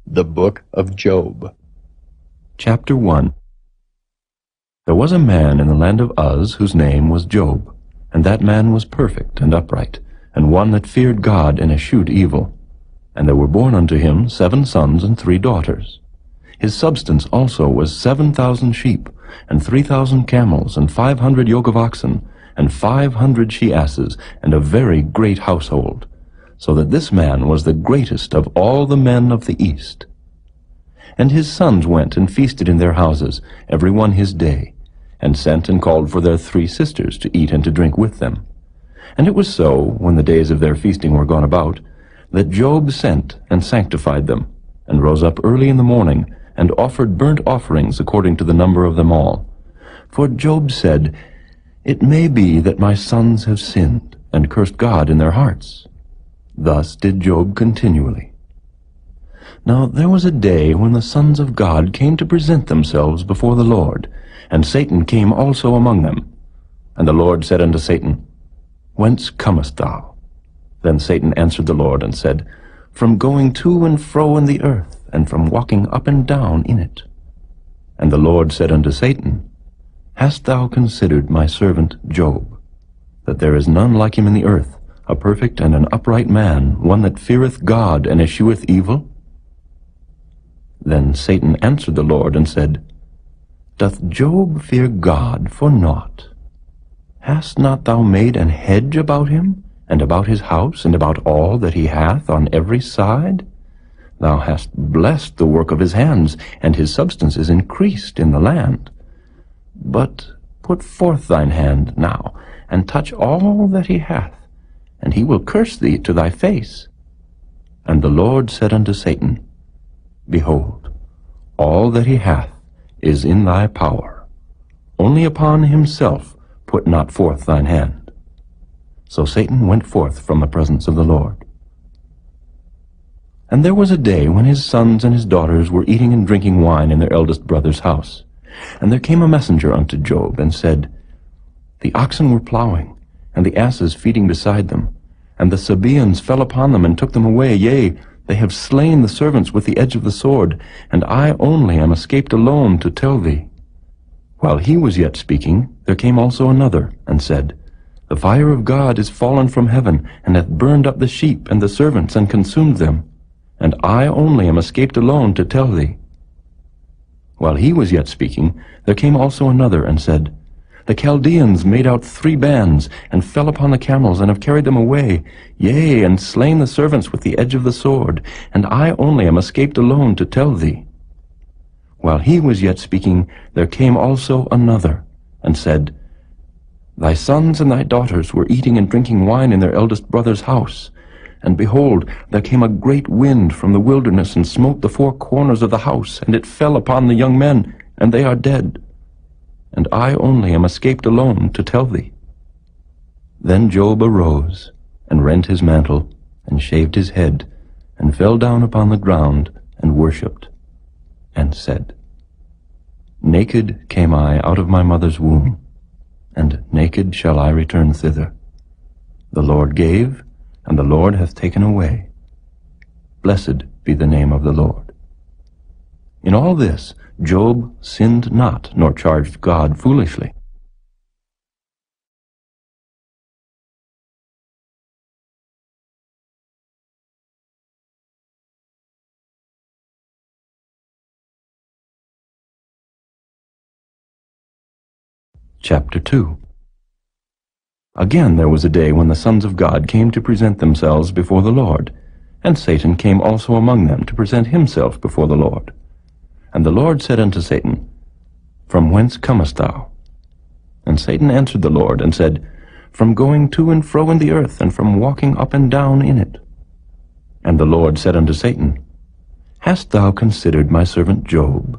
The Book of Job. Chapter 1. There was a man in the land of Uz whose name was Job, and that man was perfect and upright, and one that feared God and eschewed evil. And there were born unto him 7 sons and 3 daughters. His substance also was 7,000 sheep, and 3,000 camels, and 500 yoke of oxen, and 500 she-asses, and a very great household, so that this man was the greatest of all the men of the east. And his sons went and feasted in their houses, every one his day, and sent and called for their 3 sisters to eat and to drink with them. And it was so, when the days of their feasting were gone about, that Job sent and sanctified them, and rose up early in the morning, and offered burnt offerings according to the number of them all. For Job said, "It may be that my sons have sinned, and cursed God in their hearts." Thus did Job continually. Now there was a day when the sons of God came to present themselves before the Lord, and Satan came also among them. And the Lord said unto Satan, "Whence comest thou?" Then Satan answered the Lord and said, "From going to and fro in the earth, and from walking up and down in it." And the Lord said unto Satan, "Hast thou considered my servant Job, that there is none like him in the earth, a perfect and an upright man, one that feareth God and escheweth evil?" Then Satan answered the Lord and said, "Doth Job fear God for naught? Hast not thou made an hedge about him, and about his house, and about all that he hath on every side? Thou hast blessed the work of his hands, and his substance is increased in the land. But put forth thine hand now, and touch all that he hath, and he will curse thee to thy face." And the Lord said unto Satan, "Behold, all that he hath is in thy power. Only upon himself put not forth thine hand." So Satan went forth from the presence of the Lord. And there was a day when his sons and his daughters were eating and drinking wine in their eldest brother's house. And there came a messenger unto Job, and said, "The oxen were plowing, and the asses feeding beside them, and the Sabaeans fell upon them and took them away. Yea, they have slain the servants with the edge of the sword, and I only am escaped alone to tell thee." While he was yet speaking, there came also another, and said, "The fire of God is fallen from heaven, and hath burned up the sheep and the servants, and consumed them, and I only am escaped alone to tell thee." While he was yet speaking, there came also another, and said, "The Chaldeans made out 3 bands, and fell upon the camels, and have carried them away, yea, and slain the servants with the edge of the sword, and I only am escaped alone to tell thee." While he was yet speaking, there came also another, and said, "Thy sons and thy daughters were eating and drinking wine in their eldest brother's house, and behold, there came a great wind from the wilderness, and smote the 4 corners of the house, and it fell upon the young men, and they are dead. And I only am escaped alone to tell thee." Then Job arose, and rent his mantle, and shaved his head, and fell down upon the ground, and worshipped, and said, "Naked came I out of my mother's womb, and naked shall I return thither. The Lord gave, and the Lord hath taken away. Blessed be the name of the Lord." In all this Job sinned not, nor charged God foolishly. Chapter 2. Again there was a day when the sons of God came to present themselves before the Lord, and Satan came also among them to present himself before the Lord. And the Lord said unto Satan, "From whence comest thou?" And Satan answered the Lord, and said, "From going to and fro in the earth, and from walking up and down in it." And the Lord said unto Satan, "Hast thou considered my servant Job,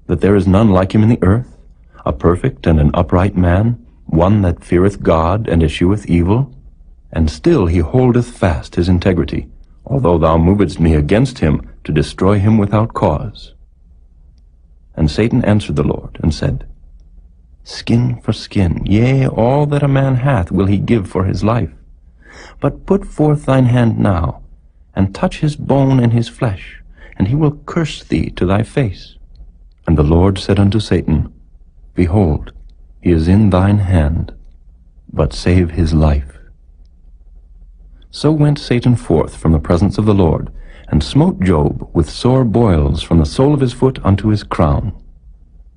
that there is none like him in the earth, a perfect and an upright man, one that feareth God and escheweth evil? And still he holdeth fast his integrity, although thou movedst me against him to destroy him without cause." And Satan answered the Lord, and said, "Skin for skin, yea, all that a man hath will he give for his life. But put forth thine hand now, and touch his bone and his flesh, and he will curse thee to thy face. And the Lord said unto Satan, Behold, he is in thine hand, but save his life. So went Satan forth from the presence of the Lord, and smote Job with sore boils from the sole of his foot unto his crown.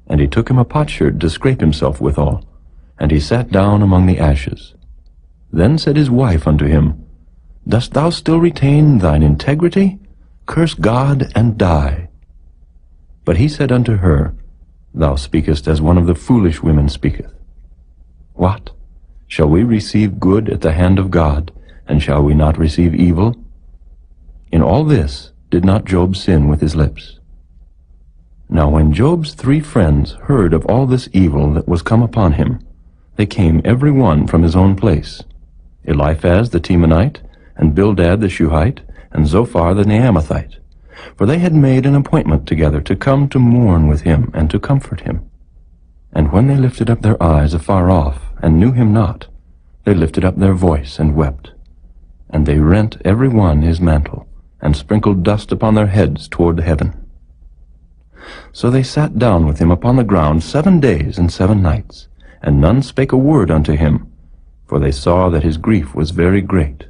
And he took him a potsherd to scrape himself withal, and he sat down among the ashes. Then said his wife unto him, Dost thou still retain thine integrity? Curse God and die. But he said unto her, Thou speakest as one of the foolish women speaketh. What? Shall we receive good at the hand of God, and shall we not receive evil? In all this did not Job sin with his lips. Now when Job's 3 friends heard of all this evil that was come upon him, they came every one from his own place, Eliphaz the Temanite, and Bildad the Shuhite, and Zophar the Naamathite, for they had made an appointment together to come to mourn with him and to comfort him. And when they lifted up their eyes afar off, and knew him not, they lifted up their voice and wept. And they rent every one his mantle, and sprinkled dust upon their heads toward heaven. So they sat down with him upon the ground 7 days and 7 nights, and none spake a word unto him, for they saw that his grief was very great.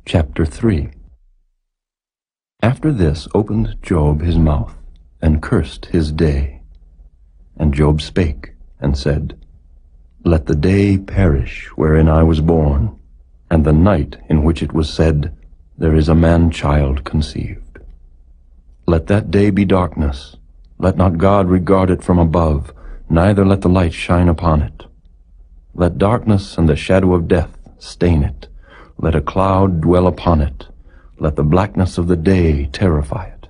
Chapter 3. After this opened Job his mouth, and cursed his day. And Job spake, and said, Let the day perish wherein I was born, and the night in which it was said, There is a man-child conceived. Let that day be darkness, let not God regard it from above, neither let the light shine upon it. Let darkness and the shadow of death stain it, let a cloud dwell upon it, let the blackness of the day terrify it.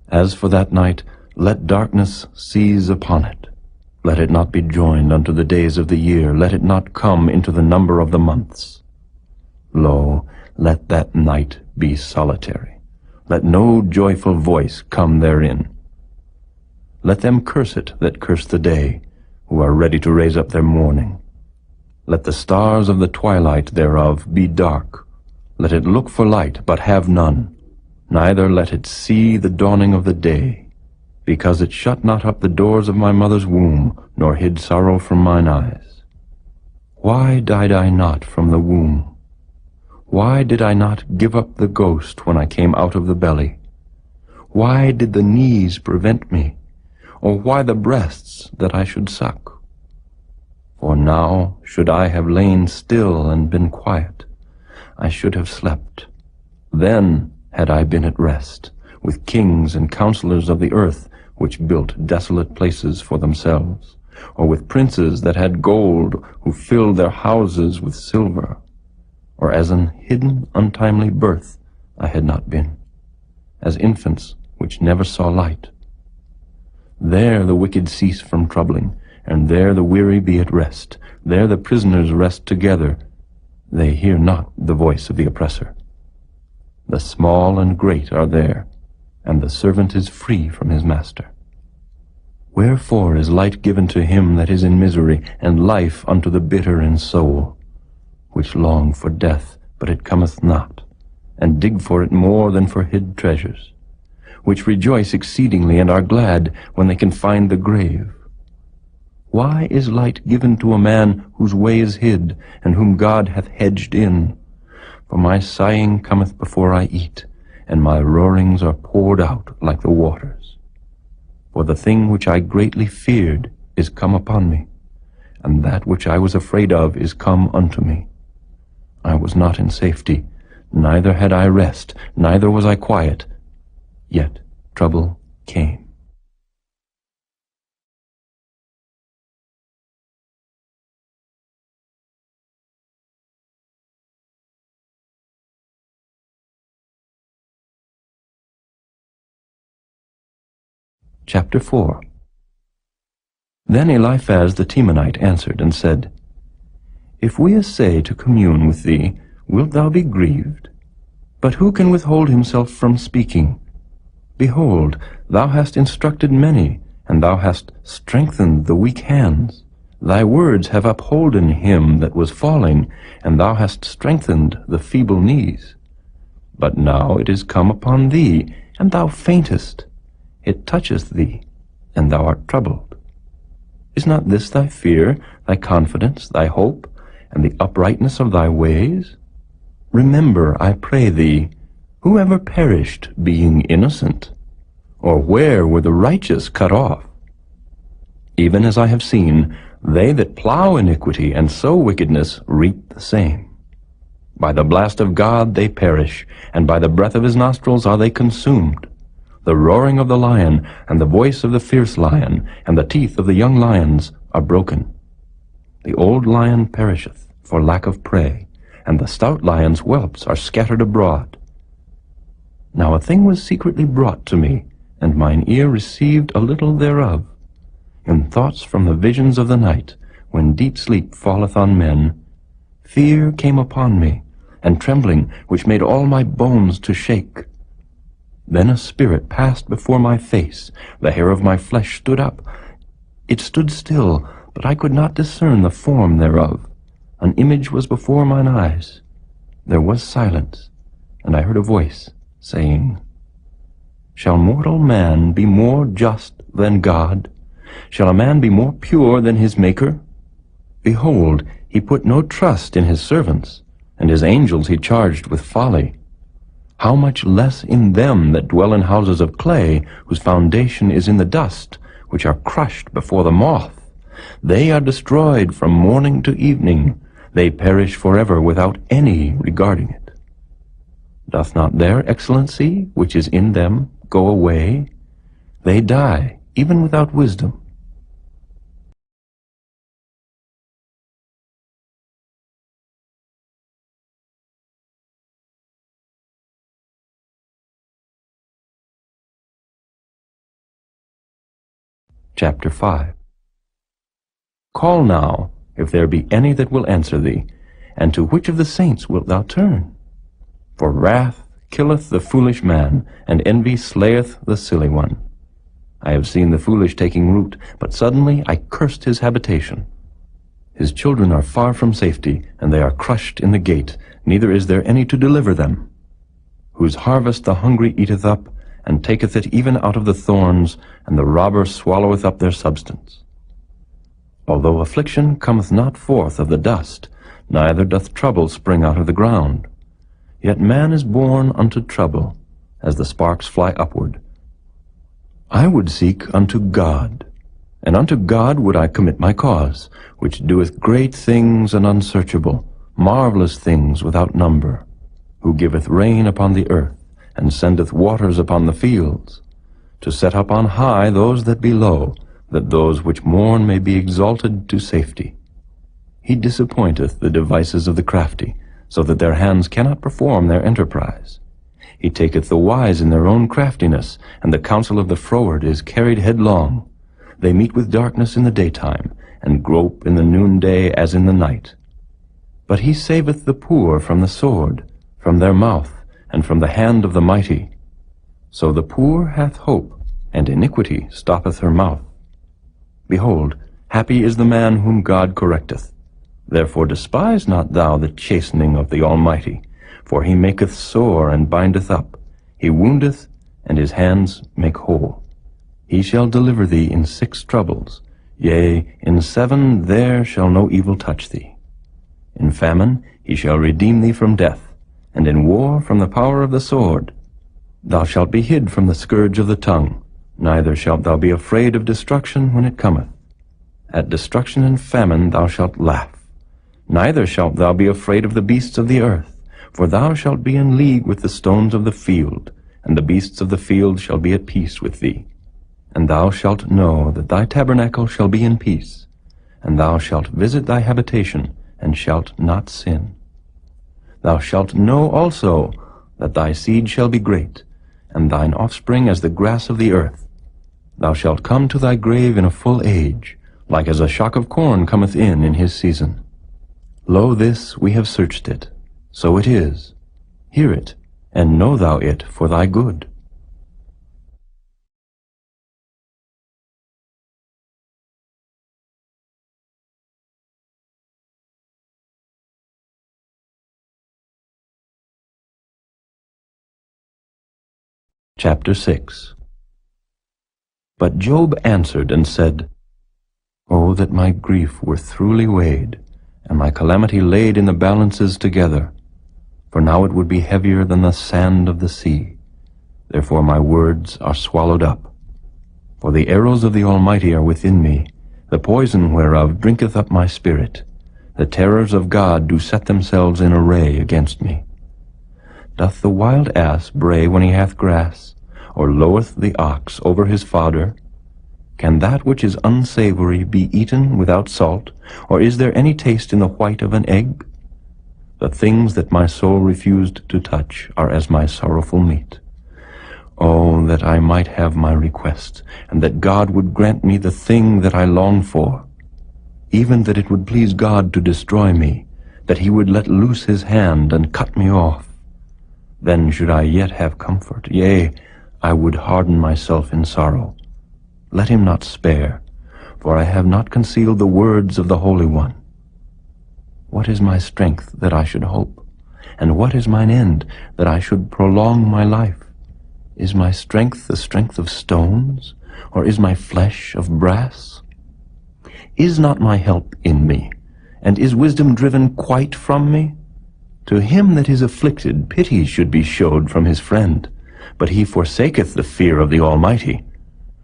As for that night, let darkness seize upon it. Let it not be joined unto the days of the year, let it not come into the number of the months. Lo, let that night be solitary. Let no joyful voice come therein. Let them curse it that curse the day, who are ready to raise up their mourning. Let the stars of the twilight thereof be dark. Let it look for light, but have none. Neither let it see the dawning of the day, because it shut not up the doors of my mother's womb, nor hid sorrow from mine eyes. Why died I not from the womb? Why did I not give up the ghost when I came out of the belly? Why did the knees prevent me, or why the breasts that I should suck? For now should I have lain still and been quiet, I should have slept. Then had I been at rest, with kings and counselors of the earth, which built desolate places for themselves, or with princes that had gold, who filled their houses with silver. Or as an hidden, untimely birth I had not been, as infants which never saw light. There the wicked cease from troubling, and there the weary be at rest. There the prisoners rest together. They hear not the voice of the oppressor. The small and great are there, and the servant is free from his master. Wherefore is light given to him that is in misery, and life unto the bitter in soul, which long for death, but it cometh not, and dig for it more than for hid treasures, which rejoice exceedingly, and are glad when they can find the grave. Why is light given to a man whose way is hid, and whom God hath hedged in? For my sighing cometh before I eat, and my roarings are poured out like the waters. For the thing which I greatly feared is come upon me, and that which I was afraid of is come unto me. I was not in safety, neither had I rest, neither was I quiet, yet trouble came. Chapter 4. Then Eliphaz the Temanite answered and said, If we essay to commune with thee, wilt thou be grieved? But who can withhold himself from speaking? Behold, thou hast instructed many, and thou hast strengthened the weak hands. Thy words have upholden him that was falling, and thou hast strengthened the feeble knees. But now it is come upon thee, and thou faintest. It toucheth thee, and thou art troubled. Is not this thy fear, thy confidence, thy hope, and the uprightness of thy ways? Remember, I pray thee, who ever perished being innocent? Or where were the righteous cut off? Even as I have seen, they that plow iniquity and sow wickedness reap the same. By the blast of God they perish, and by the breath of his nostrils are they consumed. The roaring of the lion, and the voice of the fierce lion, and the teeth of the young lions are broken. The old lion perisheth for lack of prey, and the stout lion's whelps are scattered abroad. Now a thing was secretly brought to me, and mine ear received a little thereof. In thoughts from the visions of the night, when deep sleep falleth on men, fear came upon me, and trembling, which made all my bones to shake. Then a spirit passed before my face, the hair of my flesh stood up. It stood still, but I could not discern the form thereof. An image was before mine eyes. There was silence, and I heard a voice, saying, Shall mortal man be more just than God? Shall a man be more pure than his Maker? Behold, he put no trust in his servants, and his angels he charged with folly. How much less in them that dwell in houses of clay, whose foundation is in the dust, which are crushed before the moth? They are destroyed from morning to evening. They perish forever without any regarding it. Doth not their excellency, which is in them, go away? They die, even without wisdom. Chapter 5. Call now, if there be any that will answer thee, and to which of the saints wilt thou turn? For wrath killeth the foolish man, and envy slayeth the silly one. I have seen the foolish taking root, but suddenly I cursed his habitation. His children are far from safety, and they are crushed in the gate, neither is there any to deliver them. Whose harvest the hungry eateth up, and taketh it even out of the thorns, and the robber swalloweth up their substance. Although affliction cometh not forth of the dust, neither doth trouble spring out of the ground, yet man is born unto trouble, as the sparks fly upward. I would seek unto God, and unto God would I commit my cause, which doeth great things and unsearchable, marvelous things without number, who giveth rain upon the earth, and sendeth waters upon the fields, to set up on high those that be low, that those which mourn may be exalted to safety. He disappointeth the devices of the crafty, so that their hands cannot perform their enterprise. He taketh the wise in their own craftiness, and the counsel of the froward is carried headlong. They meet with darkness in the daytime, and grope in the noonday as in the night. But he saveth the poor from the sword, from their mouth, and from the hand of the mighty. So the poor hath hope, and iniquity stoppeth her mouth. Behold, happy is the man whom God correcteth. Therefore despise not thou the chastening of the Almighty, for he maketh sore and bindeth up. He woundeth, and his hands make whole. He shall deliver thee in 6 troubles. Yea, in 7 there shall no evil touch thee. In famine he shall redeem thee from death, and in war from the power of the sword. Thou shalt be hid from the scourge of the tongue, neither shalt thou be afraid of destruction when it cometh. At destruction and famine thou shalt laugh. Neither shalt thou be afraid of the beasts of the earth, for thou shalt be in league with the stones of the field, and the beasts of the field shall be at peace with thee. And thou shalt know that thy tabernacle shall be in peace, and thou shalt visit thy habitation, and shalt not sin. Thou shalt know also that thy seed shall be great, and thine offspring as the grass of the earth. Thou shalt come to thy grave in a full age, like as a shock of corn cometh in his season. Lo, this we have searched it, so it is. Hear it, and know thou it for thy good. Chapter 6. But Job answered and said, O that my grief were throughly weighed, and my calamity laid in the balances together! For now it would be heavier than the sand of the sea. Therefore my words are swallowed up. For the arrows of the Almighty are within me, the poison whereof drinketh up my spirit. The terrors of God do set themselves in array against me. Doth the wild ass bray when he hath grass, or loweth the ox over his fodder? Can that which is unsavory be eaten without salt, or is there any taste in the white of an egg? The things that my soul refused to touch are as my sorrowful meat. Oh, that I might have my request, and that God would grant me the thing that I long for, even that it would please God to destroy me, that he would let loose his hand and cut me off. Then should I yet have comfort, yea, I would harden myself in sorrow. Let him not spare, for I have not concealed the words of the Holy One. What is my strength that I should hope? And what is mine end that I should prolong my life? Is my strength the strength of stones, or is my flesh of brass? Is not my help in me, and is wisdom driven quite from me? To him that is afflicted pity should be showed from his friend, but he forsaketh the fear of the Almighty.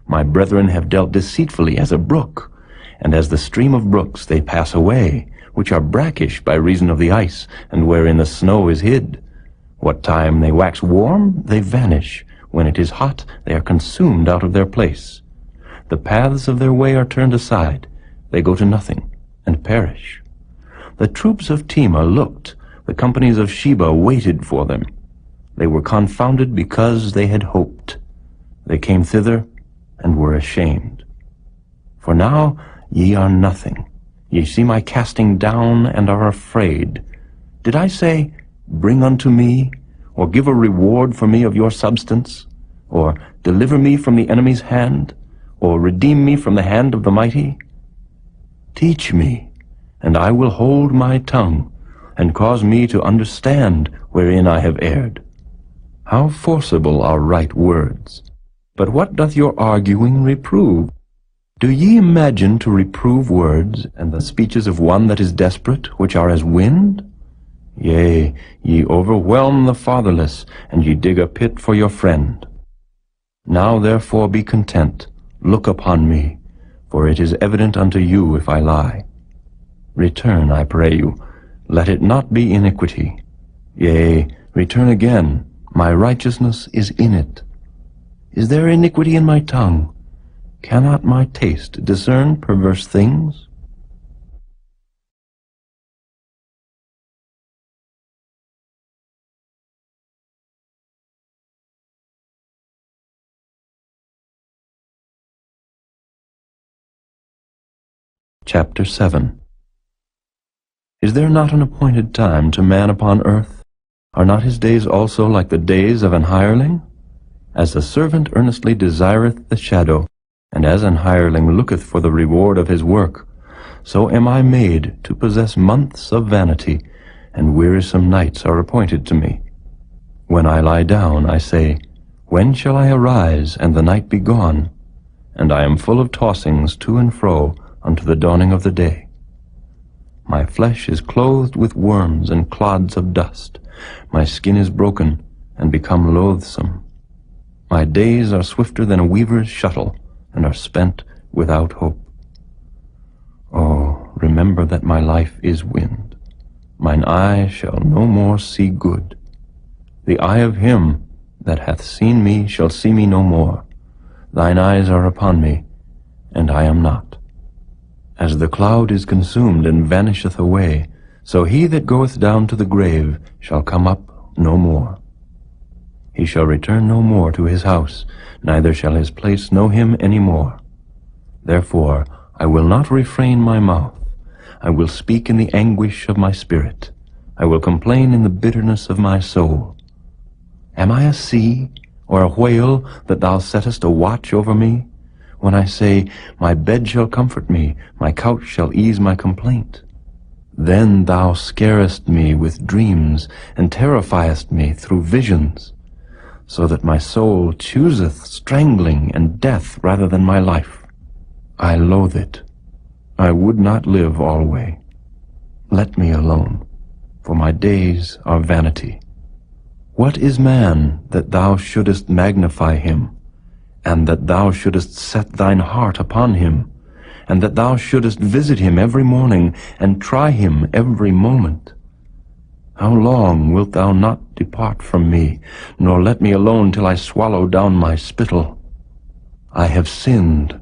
My brethren have dealt deceitfully as a brook, and as the stream of brooks they pass away, which are brackish by reason of the ice, and wherein the snow is hid. What time they wax warm, they vanish. When it is hot, they are consumed out of their place. The paths of their way are turned aside. They go to nothing, and perish. The troops of Tema looked. The companies of Sheba waited for them. They were confounded because they had hoped. They came thither, and were ashamed. For now ye are nothing. Ye see my casting down, and are afraid. Did I say, Bring unto me, or give a reward for me of your substance, or deliver me from the enemy's hand, or redeem me from the hand of the mighty? Teach me, and I will hold my tongue, and cause me to understand wherein I have erred. How forcible are right words! But what doth your arguing reprove? Do ye imagine to reprove words, and the speeches of one that is desperate, which are as wind? Yea, ye overwhelm the fatherless, and ye dig a pit for your friend. Now therefore be content, look upon me, for it is evident unto you if I lie. Return, I pray you, let it not be iniquity. Yea, return again, my righteousness is in it. Is there iniquity in my tongue? Cannot my taste discern perverse things? Chapter 7. Is there not an appointed time to man upon earth? Are not his days also like the days of an hireling? As the servant earnestly desireth the shadow, and as an hireling looketh for the reward of his work, so am I made to possess months of vanity, and wearisome nights are appointed to me. When I lie down, I say, When shall I arise, and the night be gone? And I am full of tossings to and fro unto the dawning of the day. My flesh is clothed with worms and clods of dust. My skin is broken and become loathsome. My days are swifter than a weaver's shuttle, and are spent without hope. Oh, remember that my life is wind. Mine eye shall no more see good. The eye of him that hath seen me shall see me no more. Thine eyes are upon me, and I am not. As the cloud is consumed and vanisheth away, so he that goeth down to the grave shall come up no more. He shall return no more to his house, neither shall his place know him any more. Therefore I will not refrain my mouth. I will speak in the anguish of my spirit. I will complain in the bitterness of my soul. Am I a sea or a whale that thou settest a watch over me? When I say, My bed shall comfort me, my couch shall ease my complaint. Then thou scarest me with dreams, and terrifiest me through visions. so that my soul chooseth strangling and death rather than my life. I loathe it. I would not live alway. Let me alone, for my days are vanity. What is man that thou shouldest magnify him, and that thou shouldest set thine heart upon him, and that thou shouldest visit him every morning, and try him every moment? How long wilt thou not depart from me, nor let me alone till I swallow down my spittle? I have sinned.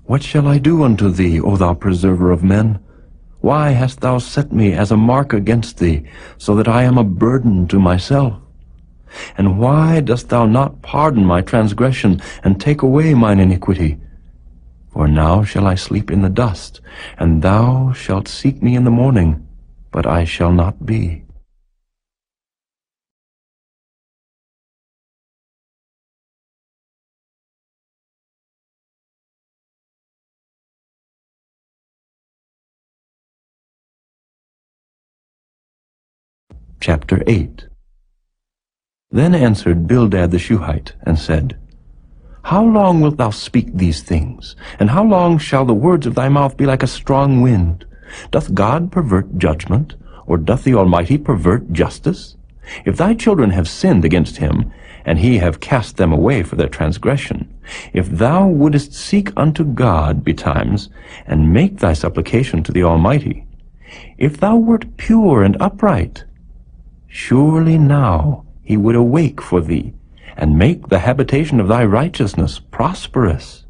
What shall I do unto thee, O thou preserver of men? Why hast thou set me as a mark against thee, so that I am a burden to myself? And why dost thou not pardon my transgression, and take away mine iniquity? For now shall I sleep in the dust, and thou shalt seek me in the morning, but I shall not be. Chapter 8. Then answered Bildad the Shuhite, and said, How long wilt thou speak these things? And how long shall the words of thy mouth be like a strong wind? Doth God pervert judgment, or doth the Almighty pervert justice? If thy children have sinned against him, and he have cast them away for their transgression, if thou wouldest seek unto God betimes, and make thy supplication to the Almighty, if thou wert pure and upright, surely now he would awake for thee, and make the habitation of thy righteousness prosperous.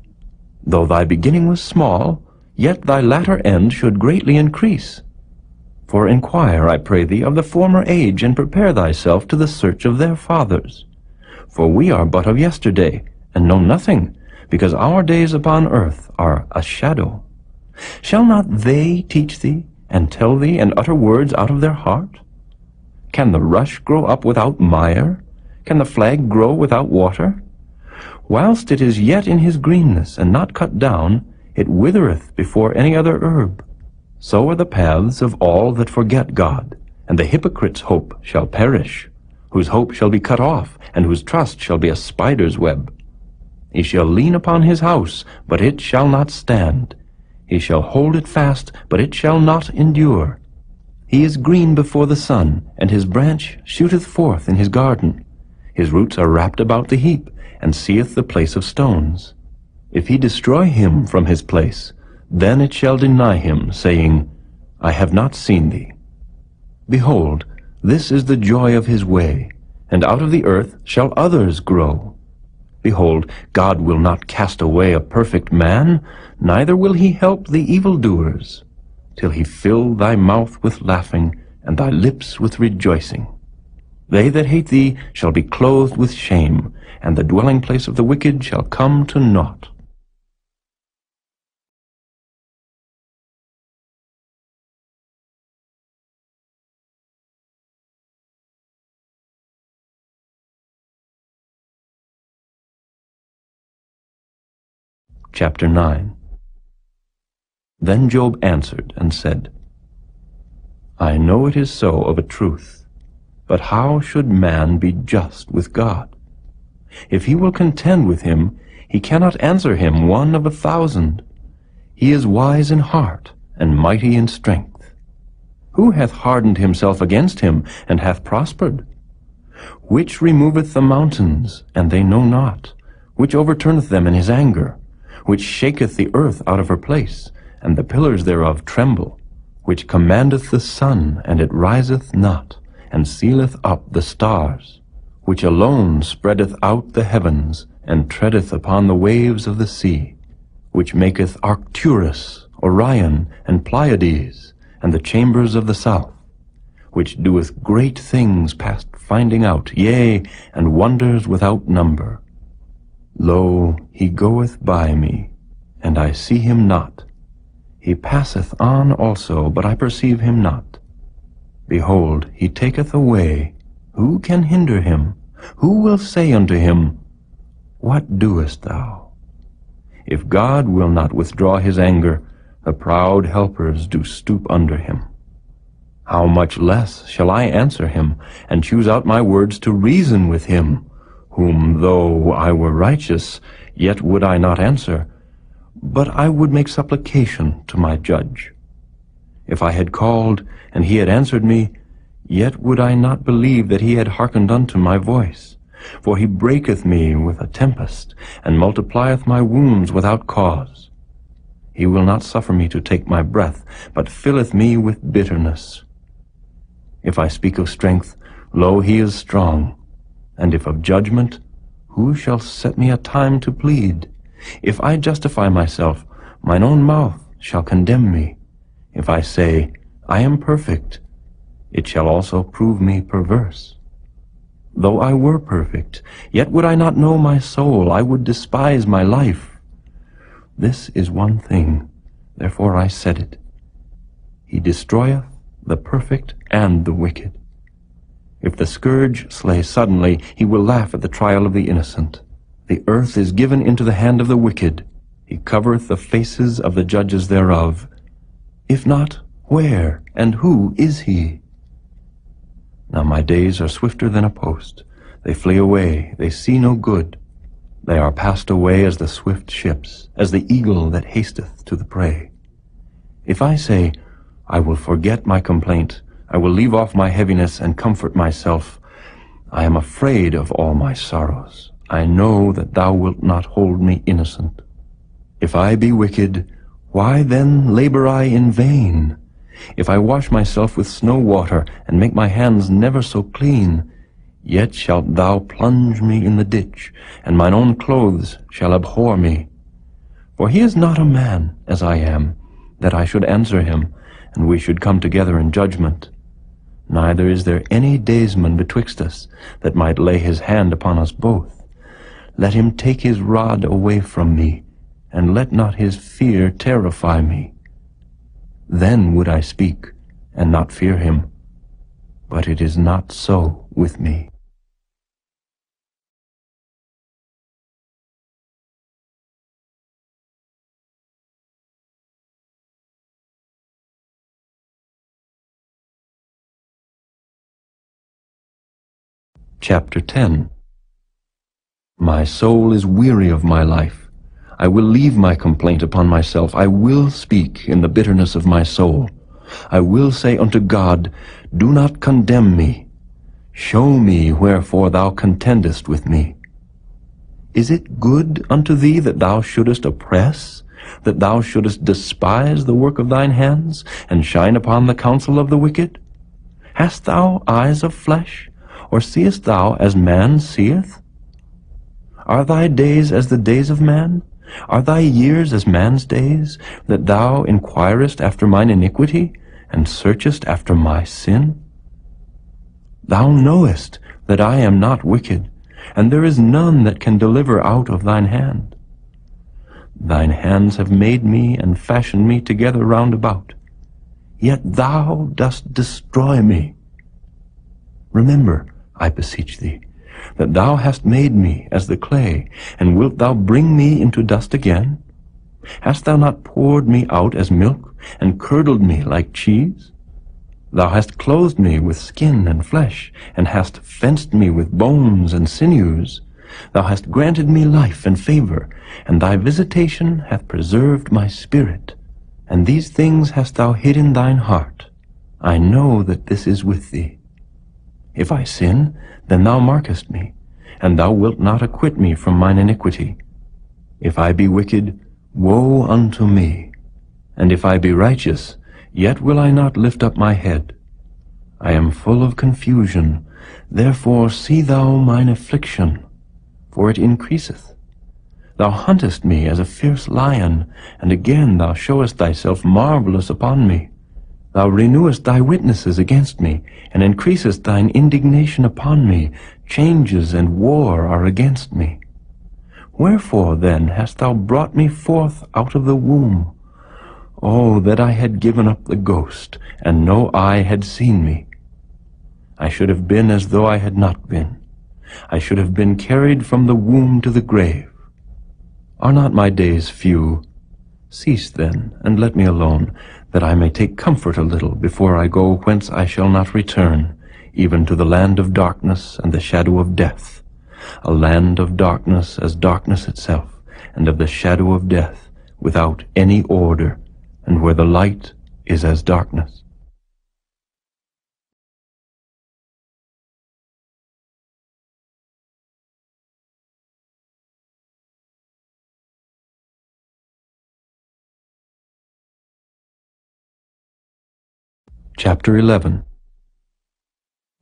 Though thy beginning was small, yet thy latter end should greatly increase. For inquire, I pray thee, of the former age, and prepare thyself to the search of their fathers. For we are but of yesterday, and know nothing, because our days upon earth are a shadow. Shall not they teach thee, and tell thee, and utter words out of their heart? Can the rush grow up without mire? Can the flag grow without water? Whilst it is yet in his greenness, and not cut down, it withereth before any other herb. So are the paths of all that forget God, and the hypocrite's hope shall perish, whose hope shall be cut off, and whose trust shall be a spider's web. He shall lean upon his house, but it shall not stand. He shall hold it fast, but it shall not endure. He is green before the sun, and his branch shooteth forth in his garden. His roots are wrapped about the heap, and seeth the place of stones. If he destroy him from his place, then it shall deny him, saying, I have not seen thee. Behold, this is the joy of his way, and out of the earth shall others grow. Behold, God will not cast away a perfect man, neither will he help the evildoers, till he fill thy mouth with laughing, and thy lips with rejoicing. They that hate thee shall be clothed with shame, and the dwelling place of the wicked shall come to naught. Chapter 9. Then Job answered and said, I know it is so of a truth, but how should man be just with God? If he will contend with him, he cannot answer him 1 of 1,000. He is wise in heart, and mighty in strength. Who hath hardened himself against him, and hath prospered? Which removeth the mountains, and they know not? Which overturneth them in his anger? Which shaketh the earth out of her place, and the pillars thereof tremble? Which commandeth the sun, and it riseth not, and sealeth up the stars? Which alone spreadeth out the heavens, and treadeth upon the waves of the sea? Which maketh Arcturus, Orion, and Pleiades, and the chambers of the south? Which doeth great things past finding out, yea, and wonders without number? Lo, he goeth by me, and I see him not. He passeth on also, but I perceive him not. Behold, he taketh away. Who can hinder him? Who will say unto him, What doest thou? If God will not withdraw his anger, the proud helpers do stoop under him. How much less shall I answer him, and choose out my words to reason with him? whom though I were righteous, yet would I not answer, but I would make supplication to my judge. If I had called, and he had answered me, yet would I not believe that he had hearkened unto my voice. For he breaketh me with a tempest, and multiplieth my wounds without cause. He will not suffer me to take my breath, but filleth me with bitterness. If I speak of strength, lo, he is strong. And if of judgment, who shall set me a time to plead? If I justify myself, mine own mouth shall condemn me. If I say, I am perfect, it shall also prove me perverse. Though I were perfect, yet would I not know my soul, I would despise my life. This is one thing, therefore I said it. He destroyeth the perfect and the wicked. If the scourge slay suddenly, he will laugh at the trial of the innocent. The earth is given into the hand of the wicked. He covereth the faces of the judges thereof. If not, where and who is he? Now my days are swifter than a post. They flee away, they see no good. They are passed away as the swift ships, as the eagle that hasteth to the prey. If I say, I will forget my complaint, I will leave off my heaviness and comfort myself, I am afraid of all my sorrows. I know that thou wilt not hold me innocent. If I be wicked, why then labor I in vain? If I wash myself with snow water, and make my hands never so clean, yet shalt thou plunge me in the ditch, and mine own clothes shall abhor me. For he is not a man, as I am, that I should answer him, and we should come together in judgment. Neither is there any daysman betwixt us, that might lay his hand upon us both. Let him take his rod away from me, and let not his fear terrify me. Then would I speak, and not fear him. But it is not so with me. Chapter 10. My soul is weary of my life. I will leave my complaint upon myself. I will speak in the bitterness of my soul. I will say unto God, do not condemn me. Show me wherefore thou contendest with me. Is it good unto thee that thou shouldest oppress, that thou shouldest despise the work of thine hands, and shine upon the counsel of the wicked? Hast thou eyes of flesh, or seest thou as man seeth? Are thy days as the days of man? Are thy years as man's days, that thou inquirest after mine iniquity, and searchest after my sin? Thou knowest that I am not wicked, and there is none that can deliver out of thine hand. Thine hands have made me and fashioned me together round about, yet thou dost destroy me. Remember, I beseech thee, that thou hast made me as the clay, and wilt thou bring me into dust again? Hast thou not poured me out as milk, and curdled me like cheese? Thou hast clothed me with skin and flesh, and hast fenced me with bones and sinews. Thou hast granted me life and favor, and thy visitation hath preserved my spirit. And these things hast thou hid in thine heart. I know that this is with thee. If I sin, then thou markest me, and thou wilt not acquit me from mine iniquity. If I be wicked, woe unto me. And if I be righteous, yet will I not lift up my head. I am full of confusion, therefore see thou mine affliction, for it increaseth. Thou huntest me as a fierce lion, and again thou showest thyself marvelous upon me. Thou renewest thy witnesses against me, and increasest thine indignation upon me. Changes and war are against me. Wherefore then hast thou brought me forth out of the womb? Oh, that I had given up the ghost, and no eye had seen me. I should have been as though I had not been. I should have been carried from the womb to the grave. Are not my days few? Cease then, and let me alone, that I may take comfort a little before I go whence I shall not return, even to the land of darkness and the shadow of death, a land of darkness as darkness itself, and of the shadow of death, without any order, and where the light is as darkness. Chapter 11.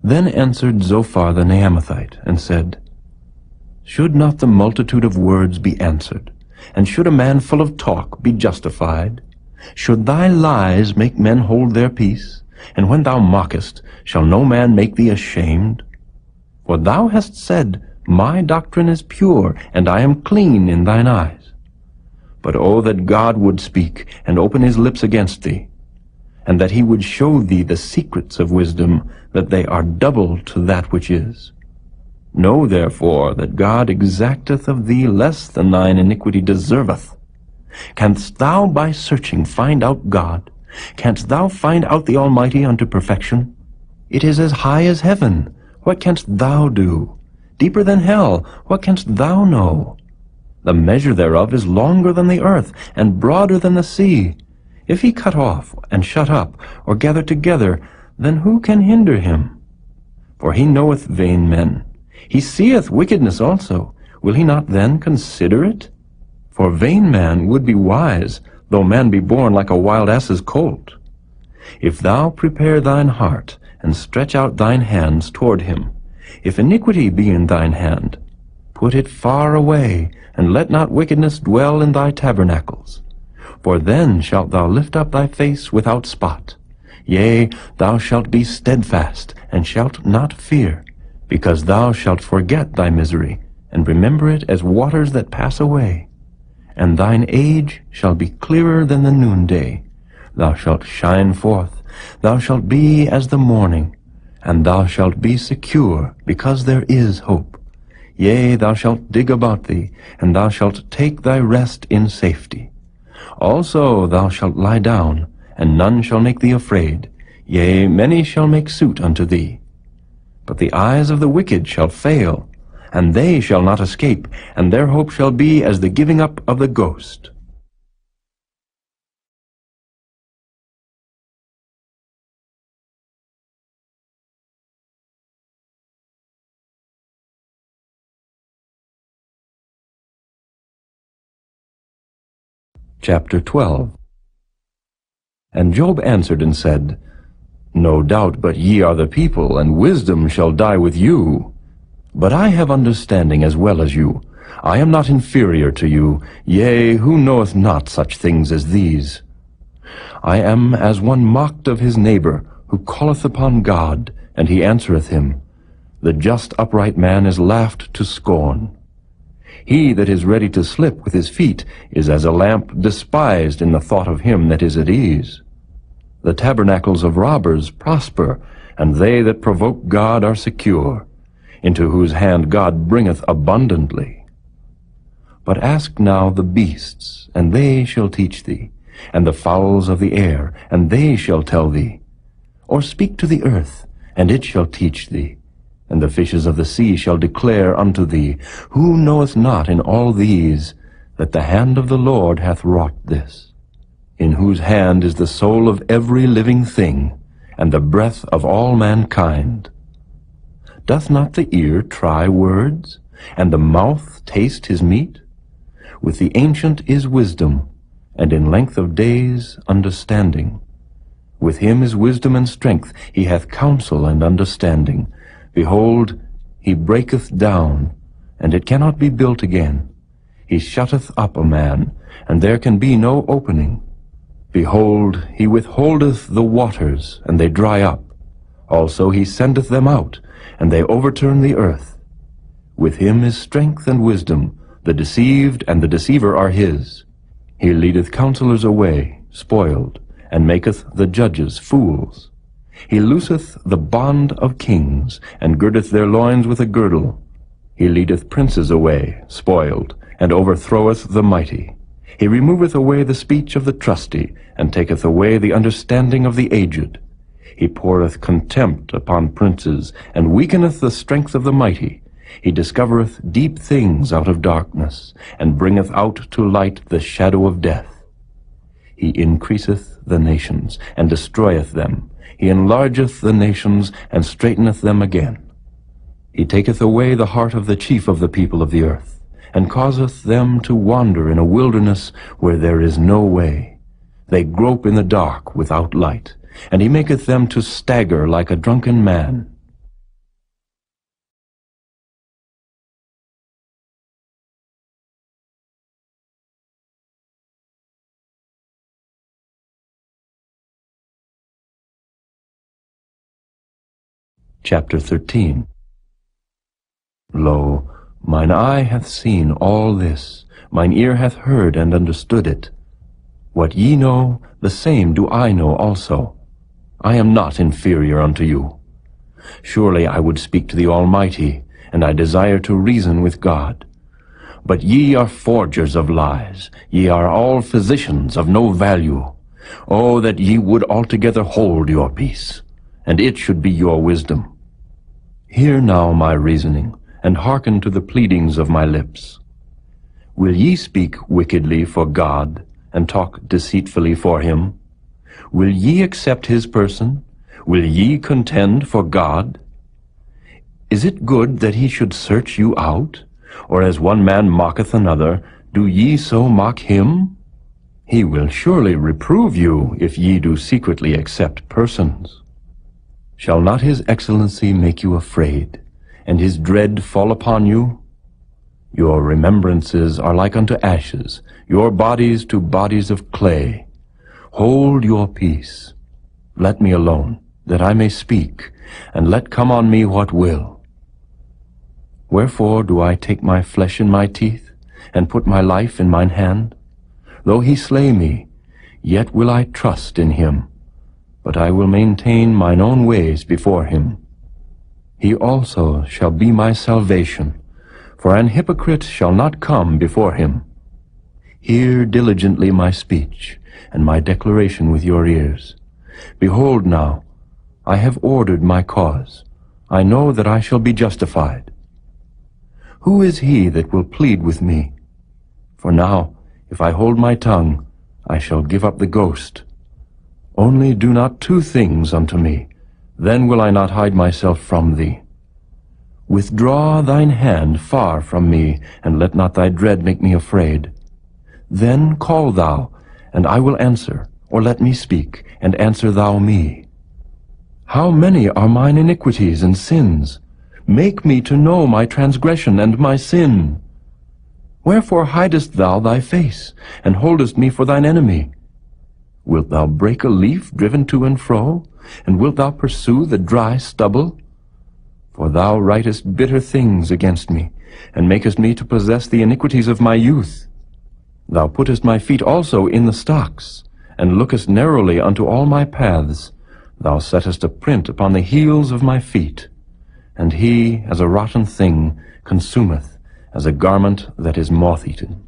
Then answered Zophar the Naamathite, and said, Should not the multitude of words be answered? And should a man full of talk be justified? Should thy lies make men hold their peace? And when thou mockest, shall no man make thee ashamed? For thou hast said, My doctrine is pure, and I am clean in thine eyes. But oh, that God would speak, and open his lips against thee, and that he would show thee the secrets of wisdom, that they are double to that which is. Know therefore that God exacteth of thee less than thine iniquity deserveth. Canst thou by searching find out God? Canst thou find out the Almighty unto perfection? It is as high as heaven. What canst thou do? Deeper than hell. What canst thou know? The measure thereof is longer than the earth, and broader than the sea. If he cut off, and shut up, or gather together, then who can hinder him? For he knoweth vain men. He seeth wickedness also. Will he not then consider it? For vain man would be wise, though man be born like a wild ass's colt. If thou prepare thine heart, and stretch out thine hands toward him, if iniquity be in thine hand, put it far away, and let not wickedness dwell in thy tabernacles. For then shalt thou lift up thy face without spot. Yea, thou shalt be steadfast, and shalt not fear, because thou shalt forget thy misery, and remember it as waters that pass away. And thine age shall be clearer than the noonday. Thou shalt shine forth, thou shalt be as the morning, and thou shalt be secure, because there is hope. Yea, thou shalt dig about thee, and thou shalt take thy rest in safety. Also thou shalt lie down, and none shall make thee afraid. Yea, many shall make suit unto thee. But the eyes of the wicked shall fail, and they shall not escape, and their hope shall be as the giving up of the ghost. Chapter 12. And Job answered and said, No doubt but ye are the people, and wisdom shall die with you. But I have understanding as well as you. I am not inferior to you. Yea, who knoweth not such things as these? I am as one mocked of his neighbor, who calleth upon God, and he answereth him. The just upright man is laughed to scorn. He that is ready to slip with his feet is as a lamp despised in the thought of him that is at ease. The tabernacles of robbers prosper, and they that provoke God are secure, into whose hand God bringeth abundantly. But ask now the beasts, and they shall teach thee, and the fowls of the air, and they shall tell thee. Or speak to the earth, and it shall teach thee, and the fishes of the sea shall declare unto thee. Who knoweth not in all these that the hand of the Lord hath wrought this, in whose hand is the soul of every living thing, and the breath of all mankind? Doth not the ear try words, and the mouth taste his meat? With the ancient is wisdom, and in length of days understanding. With him is wisdom and strength, he hath counsel and understanding. Behold, he breaketh down, and it cannot be built again. He shutteth up a man, and there can be no opening. Behold, he withholdeth the waters, and they dry up. Also he sendeth them out, and they overturn the earth. With him is strength and wisdom. The deceived and the deceiver are his. He leadeth counselors away, spoiled, and maketh the judges fools. He looseth the bond of kings, and girdeth their loins with a girdle. He leadeth princes away, spoiled, and overthroweth the mighty. He removeth away the speech of the trusty, and taketh away the understanding of the aged. He poureth contempt upon princes, and weakeneth the strength of the mighty. He discovereth deep things out of darkness, and bringeth out to light the shadow of death. He increaseth the nations, and destroyeth them. He enlargeth the nations, and straiteneth them again. He taketh away the heart of the chief of the people of the earth, and causeth them to wander in a wilderness where there is no way. They grope in the dark without light, and he maketh them to stagger like a drunken man. Chapter 13. Lo, mine eye hath seen all this, mine ear hath heard and understood it. What ye know, the same do I know also. I am not inferior unto you. Surely I would speak to the Almighty, and I desire to reason with God. But ye are forgers of lies, ye are all physicians of no value. Oh, that ye would altogether hold your peace, and it should be your wisdom. Hear now my reasoning, and hearken to the pleadings of my lips. Will ye speak wickedly for God, and talk deceitfully for him? Will ye accept his person? Will ye contend for God? Is it good that he should search you out? Or as one man mocketh another, do ye so mock him? He will surely reprove you, if ye do secretly accept persons. Shall not his excellency make you afraid, and his dread fall upon you? Your remembrances are like unto ashes, your bodies to bodies of clay. Hold your peace. Let me alone, that I may speak, and let come on me what will. Wherefore do I take my flesh in my teeth, and put my life in mine hand? Though he slay me, yet will I trust in him. But I will maintain mine own ways before him. He also shall be my salvation, for an hypocrite shall not come before him. Hear diligently my speech, and my declaration with your ears. Behold now, I have ordered my cause. I know that I shall be justified. Who is he that will plead with me? For now, if I hold my tongue, I shall give up the ghost. Only do not two things unto me, then will I not hide myself from thee. Withdraw thine hand far from me, and let not thy dread make me afraid. Then call thou, and I will answer, or let me speak, and answer thou me. How many are mine iniquities and sins? Make me to know my transgression and my sin. Wherefore hidest thou thy face, and holdest me for thine enemy? Wilt thou break a leaf driven to and fro, and wilt thou pursue the dry stubble? For thou writest bitter things against me, and makest me to possess the iniquities of my youth. Thou puttest my feet also in the stocks, and lookest narrowly unto all my paths. Thou settest a print upon the heels of my feet. And he, as a rotten thing, consumeth, as a garment that is moth-eaten.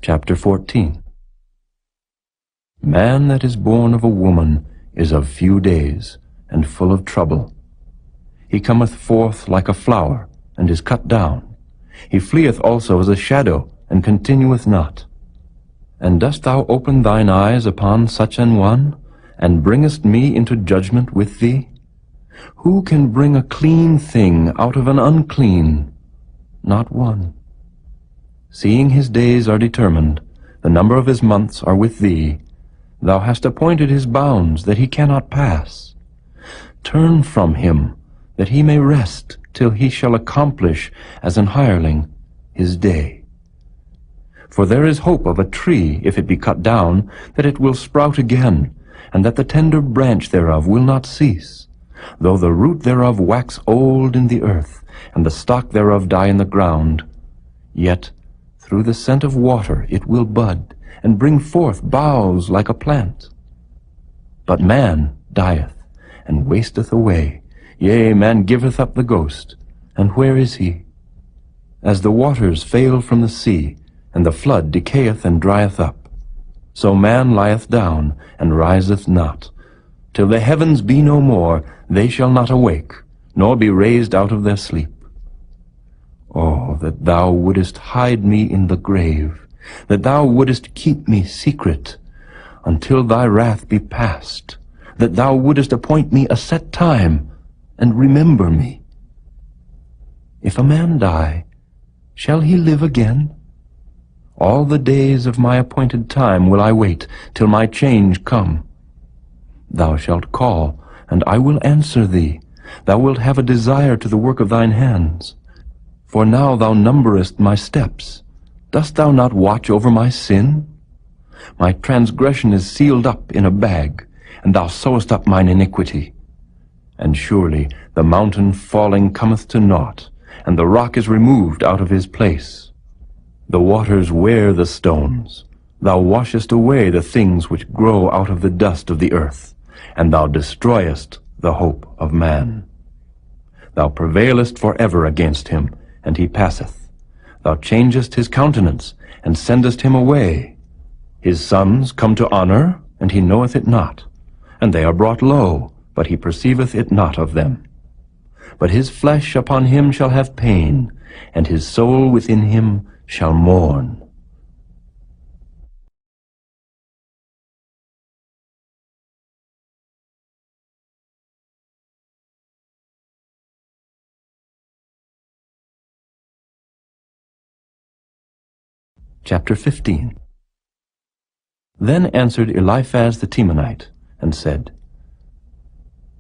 Chapter 14. Man that is born of a woman is of few days, and full of trouble. He cometh forth like a flower, and is cut down. He fleeth also as a shadow, and continueth not. And dost thou open thine eyes upon such an one, and bringest me into judgment with thee? Who can bring a clean thing out of an unclean? Not one. Seeing his days are determined, the number of his months are with thee, thou hast appointed his bounds that he cannot pass. Turn from him, that he may rest till he shall accomplish, as an hireling, his day. For there is hope of a tree, if it be cut down, that it will sprout again, and that the tender branch thereof will not cease, though the root thereof wax old in the earth, and the stock thereof die in the ground. Yet through the scent of water it will bud, and bring forth boughs like a plant. But man dieth, and wasteth away. Yea, man giveth up the ghost. And where is he? As the waters fail from the sea, and the flood decayeth and drieth up, so man lieth down, and riseth not. Till the heavens be no more, they shall not awake, nor be raised out of their sleep. Oh, that thou wouldest hide me in the grave, that thou wouldest keep me secret, until thy wrath be past, that thou wouldest appoint me a set time, and remember me. If a man die, shall he live again? All the days of my appointed time will I wait, till my change come. Thou shalt call, and I will answer thee. Thou wilt have a desire to the work of thine hands. For now thou numberest my steps. Dost thou not watch over my sin? My transgression is sealed up in a bag, and thou sewest up mine iniquity. And surely the mountain falling cometh to naught, and the rock is removed out of his place. The waters wear the stones. Thou washest away the things which grow out of the dust of the earth, and thou destroyest the hope of man. Thou prevailest forever against him, and he passeth. Thou changest his countenance, and sendest him away. His sons come to honor, and he knoweth it not, and they are brought low, but he perceiveth it not of them. But his flesh upon him shall have pain, and his soul within him shall mourn. Chapter 15. Then answered Eliphaz the Temanite, and said,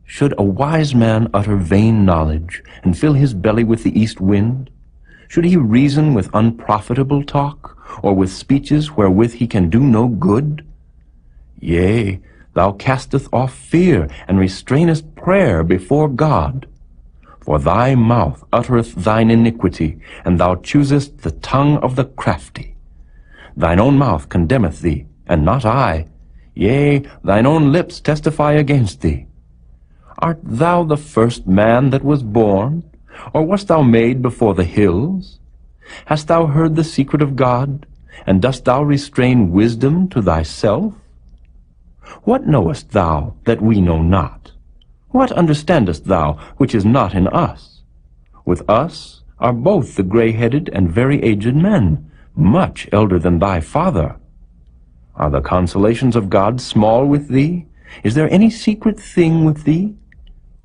Should a wise man utter vain knowledge, and fill his belly with the east wind? Should he reason with unprofitable talk, or with speeches wherewith he can do no good? Yea, thou castest off fear, and restrainest prayer before God. For thy mouth uttereth thine iniquity, and thou choosest the tongue of the crafty. Thine own mouth condemneth thee, and not I. Yea, thine own lips testify against thee. Art thou the first man that was born? Or wast thou made before the hills? Hast thou heard the secret of God? And dost thou restrain wisdom to thyself? What knowest thou that we know not? What understandest thou which is not in us? With us are both the gray-headed and very aged men, much elder than thy father. Are the consolations of God small with thee? Is there any secret thing with thee?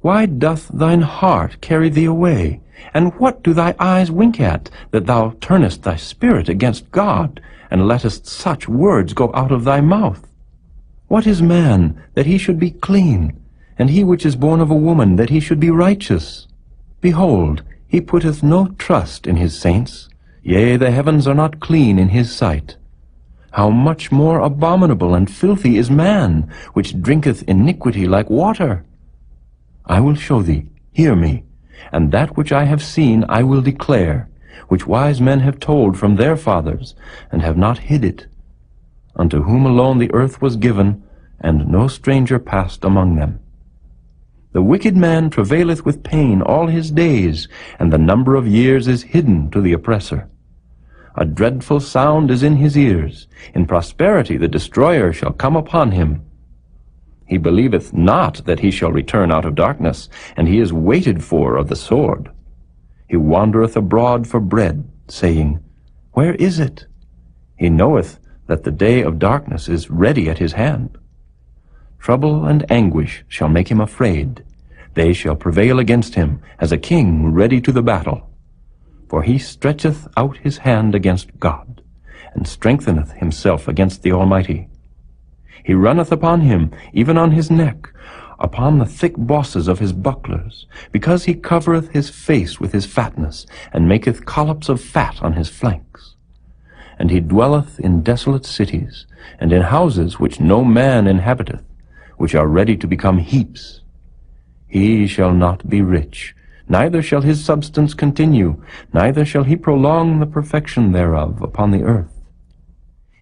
Why doth thine heart carry thee away? And what do thy eyes wink at, that thou turnest thy spirit against God, and lettest such words go out of thy mouth? What is man, that he should be clean, and he which is born of a woman, that he should be righteous? Behold, he putteth no trust in his saints. Yea, the heavens are not clean in his sight. How much more abominable and filthy is man, which drinketh iniquity like water? I will show thee, hear me, and that which I have seen I will declare, which wise men have told from their fathers, and have not hid it, unto whom alone the earth was given, and no stranger passed among them. The wicked man travaileth with pain all his days, and the number of years is hidden to the oppressor. A dreadful sound is in his ears. In prosperity the destroyer shall come upon him. He believeth not that he shall return out of darkness, and he is waited for of the sword. He wandereth abroad for bread, saying, Where is it? He knoweth that the day of darkness is ready at his hand. Trouble and anguish shall make him afraid. They shall prevail against him, as a king ready to the battle. For he stretcheth out his hand against God, and strengtheneth himself against the Almighty. He runneth upon him, even on his neck, upon the thick bosses of his bucklers, because he covereth his face with his fatness, and maketh collops of fat on his flanks. And he dwelleth in desolate cities, and in houses which no man inhabiteth, which are ready to become heaps. He shall not be rich, neither shall his substance continue, neither shall he prolong the perfection thereof upon the earth.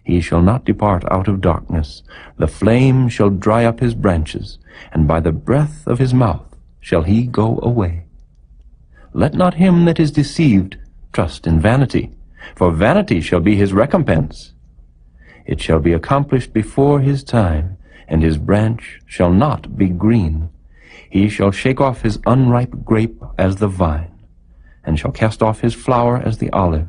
He shall not depart out of darkness. The flame shall dry up his branches, and by the breath of his mouth shall he go away. Let not him that is deceived trust in vanity, for vanity shall be his recompense. It shall be accomplished before his time, and his branch shall not be green. He shall shake off his unripe grape as the vine, and shall cast off his flower as the olive.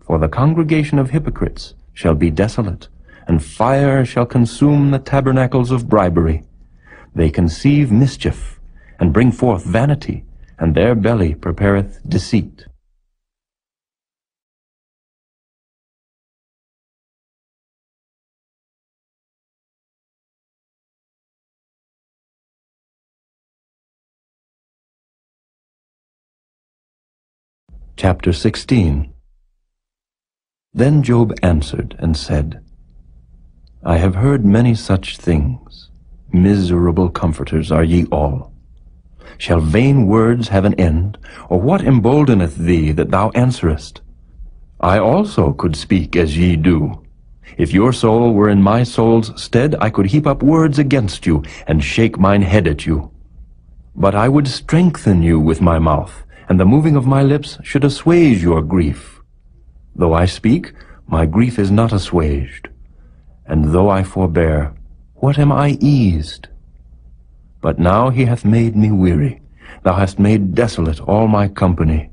For the congregation of hypocrites shall be desolate, and fire shall consume the tabernacles of bribery. They conceive mischief, and bring forth vanity, and their belly prepareth deceit. Chapter 16. Then Job answered and said, I have heard many such things. Miserable comforters are ye all. Shall vain words have an end, or what emboldeneth thee that thou answerest? I also could speak as ye do. If your soul were in my soul's stead, I could heap up words against you, and shake mine head at you. But I would strengthen you with my mouth, and the moving of my lips should assuage your grief. Though I speak, my grief is not assuaged, and though I forbear, what am I eased? But now he hath made me weary. Thou hast made desolate all my company,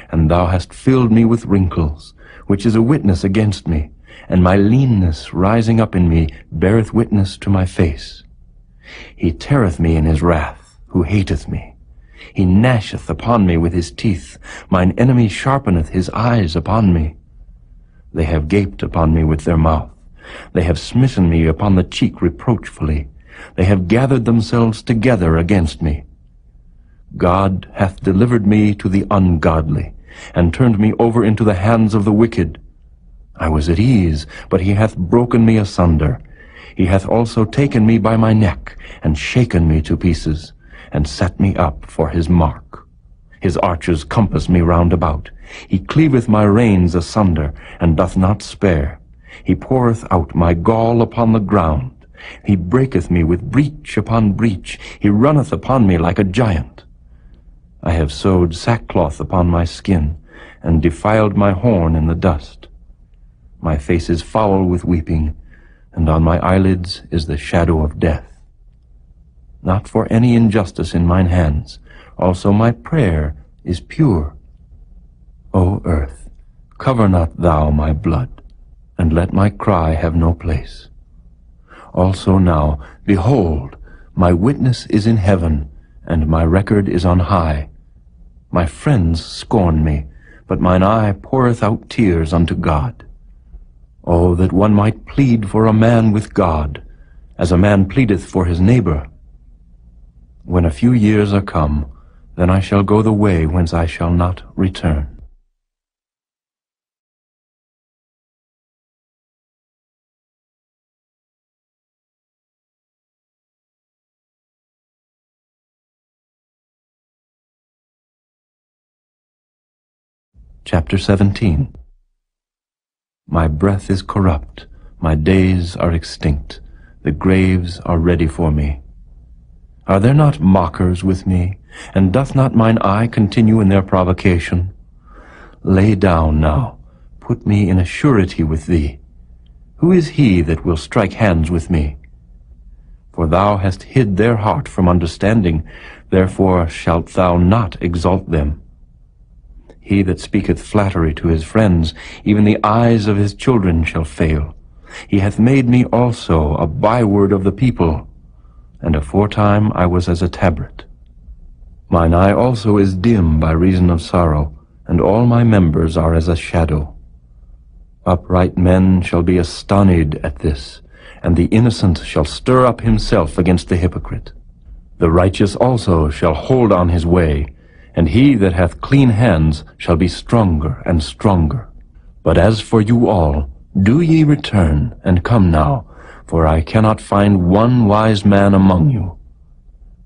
and thou hast filled me with wrinkles, which is a witness against me, and my leanness rising up in me beareth witness to my face. He teareth me in his wrath, who hateth me. He gnasheth upon me with his teeth. Mine enemy sharpeneth his eyes upon me. They have gaped upon me with their mouth. They have smitten me upon the cheek reproachfully. They have gathered themselves together against me. God hath delivered me to the ungodly, and turned me over into the hands of the wicked. I was at ease, but he hath broken me asunder. He hath also taken me by my neck, and shaken me to pieces, and set me up for his mark. His archers compass me round about. He cleaveth my reins asunder, and doth not spare. He poureth out my gall upon the ground. He breaketh me with breach upon breach. He runneth upon me like a giant. I have sewed sackcloth upon my skin, and defiled my horn in the dust. My face is foul with weeping, and on my eyelids is the shadow of death. Not for any injustice in mine hands, also my prayer is pure. O earth, cover not thou my blood, and let my cry have no place. Also now, behold, my witness is in heaven, and my record is on high. My friends scorn me, but mine eye poureth out tears unto God. Oh, that one might plead for a man with God, as a man pleadeth for his neighbor. When a few years are come, then I shall go the way whence I shall not return. Chapter 17. My breath is corrupt, my days are extinct, the graves are ready for me. Are there not mockers with me, and doth not mine eye continue in their provocation? Lay down now, put me in a surety with thee. Who is he that will strike hands with me? For thou hast hid their heart from understanding, therefore shalt thou not exalt them. He that speaketh flattery to his friends, even the eyes of his children shall fail. He hath made me also a byword of the people, and aforetime I was as a tabret. Mine eye also is dim by reason of sorrow, and all my members are as a shadow. Upright men shall be astonied at this, and the innocent shall stir up himself against the hypocrite. The righteous also shall hold on his way, and he that hath clean hands shall be stronger and stronger. But as for you all, do ye return, and come now, for I cannot find one wise man among you.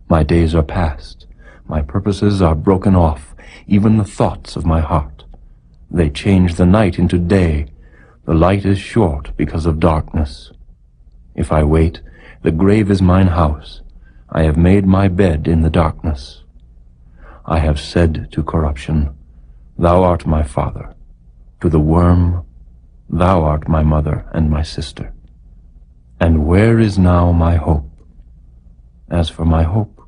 My days are past, my purposes are broken off, even the thoughts of my heart. They change the night into day, the light is short because of darkness. If I wait, the grave is mine house. I have made my bed in the darkness. I have said to corruption, thou art my father. To the worm, thou art my mother and my sister. And where is now my hope? As for my hope,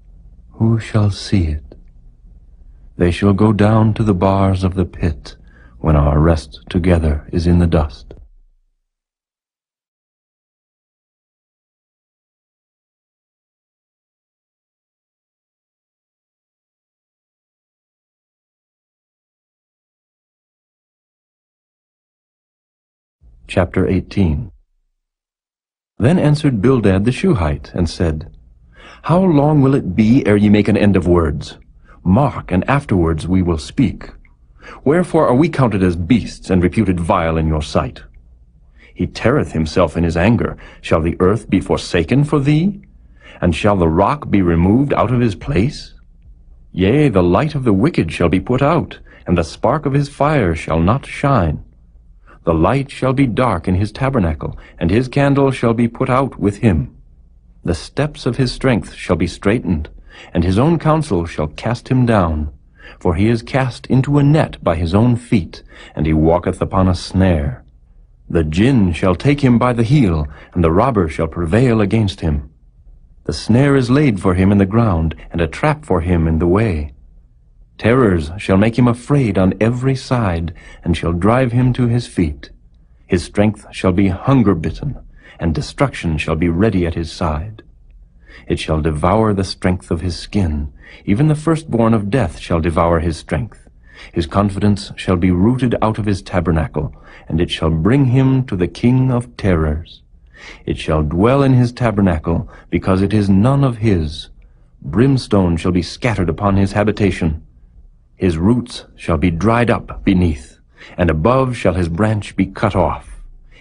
who shall see it? They shall go down to the bars of the pit when our rest together is in the dust. Chapter 18. Then answered Bildad the Shuhite, and said, How long will it be ere ye make an end of words? Mark, and afterwards we will speak. Wherefore are we counted as beasts, and reputed vile in your sight? He teareth himself in his anger. Shall the earth be forsaken for thee? And shall the rock be removed out of his place? Yea, the light of the wicked shall be put out, and the spark of his fire shall not shine. The light shall be dark in his tabernacle, and his candle shall be put out with him. The steps of his strength shall be straitened, and his own counsel shall cast him down. For he is cast into a net by his own feet, and he walketh upon a snare. The jinn shall take him by the heel, and the robber shall prevail against him. The snare is laid for him in the ground, and a trap for him in the way. Terrors shall make him afraid on every side, and shall drive him to his feet. His strength shall be hunger-bitten, and destruction shall be ready at his side. It shall devour the strength of his skin. Even the firstborn of death shall devour his strength. His confidence shall be rooted out of his tabernacle, and it shall bring him to the king of terrors. It shall dwell in his tabernacle, because it is none of his. Brimstone shall be scattered upon his habitation. His roots shall be dried up beneath, and above shall his branch be cut off.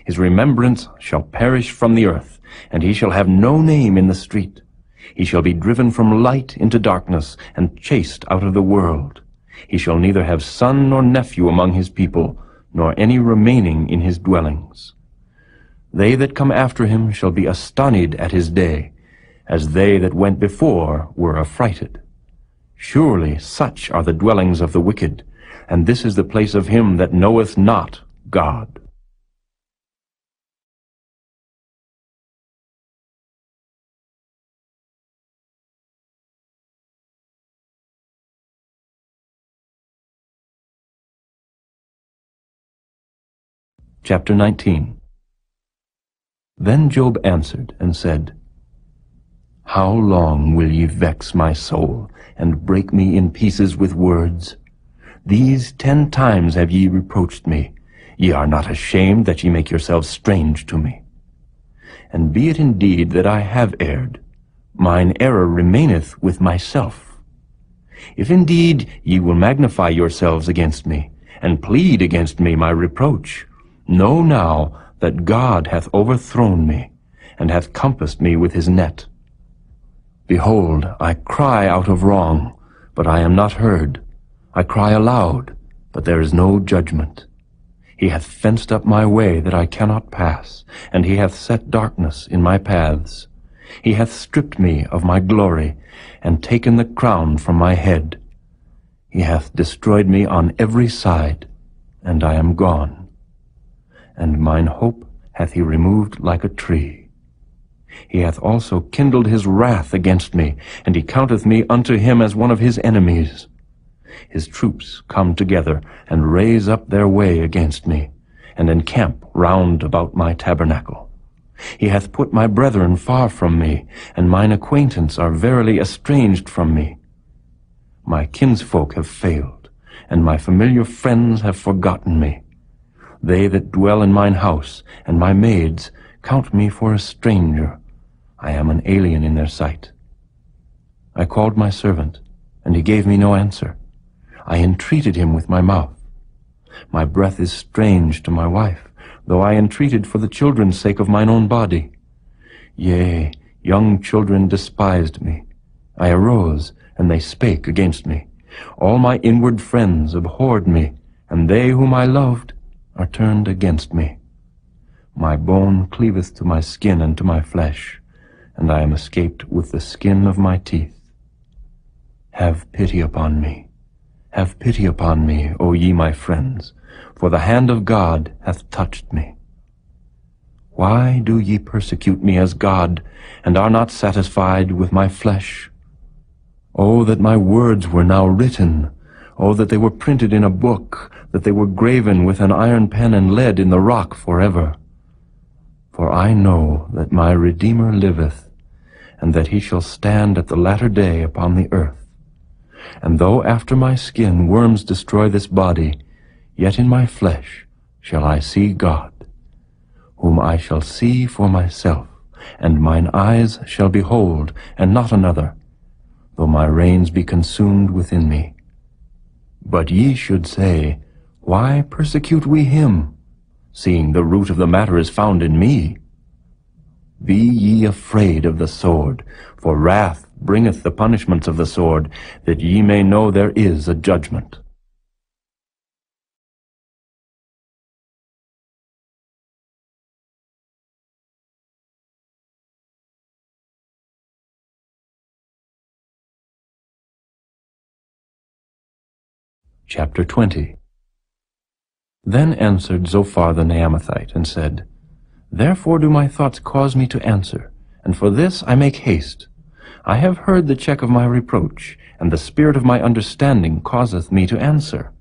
His remembrance shall perish from the earth, and he shall have no name in the street. He shall be driven from light into darkness, and chased out of the world. He shall neither have son nor nephew among his people, nor any remaining in his dwellings. They that come after him shall be astonished at his day, as they that went before were affrighted. Surely such are the dwellings of the wicked, and this is the place of him that knoweth not God. Chapter 19. Then Job answered and said, How long will ye vex my soul, and break me in pieces with words? These 10 times have ye reproached me. Ye are not ashamed that ye make yourselves strange to me. And be it indeed that I have erred, mine error remaineth with myself. If indeed ye will magnify yourselves against me, and plead against me my reproach, know now that God hath overthrown me, and hath compassed me with his net. Behold, I cry out of wrong, but I am not heard. I cry aloud, but there is no judgment. He hath fenced up my way that I cannot pass, and he hath set darkness in my paths. He hath stripped me of my glory, and taken the crown from my head. He hath destroyed me on every side, and I am gone. And mine hope hath he removed like a tree. He hath also kindled his wrath against me, and he counteth me unto him as one of his enemies. His troops come together, and raise up their way against me, and encamp round about my tabernacle. He hath put my brethren far from me, and mine acquaintance are verily estranged from me. My kinsfolk have failed, and my familiar friends have forgotten me. They that dwell in mine house, and my maids, count me for a stranger. I am an alien in their sight. I called my servant, and he gave me no answer. I entreated him with my mouth. My breath is strange to my wife, though I entreated for the children's sake of mine own body. Yea, young children despised me. I arose, and they spake against me. All my inward friends abhorred me, and they whom I loved are turned against me. My bone cleaveth to my skin and to my flesh, and I am escaped with the skin of my teeth. Have pity upon me, Have pity upon me, O ye my friends, for the hand of God hath touched me. Why do ye persecute me as God, and are not satisfied with my flesh? O that my words were now written! O that they were printed in a book, that they were graven with an iron pen and lead in the rock forever. For I know that my Redeemer liveth, and that he shall stand at the latter day upon the earth. And though after my skin worms destroy this body, yet in my flesh shall I see God, whom I shall see for myself, and mine eyes shall behold, and not another, though my reins be consumed within me. But ye should say, Why persecute we him, seeing the root of the matter is found in me? Be ye afraid of the sword, for wrath bringeth the punishments of the sword, that ye may know there is a judgment. Chapter 20. Then answered Zophar the Naamathite, and said, Therefore do my thoughts cause me to answer, and for this I make haste. I have heard the check of my reproach, and the spirit of my understanding causeth me to answer.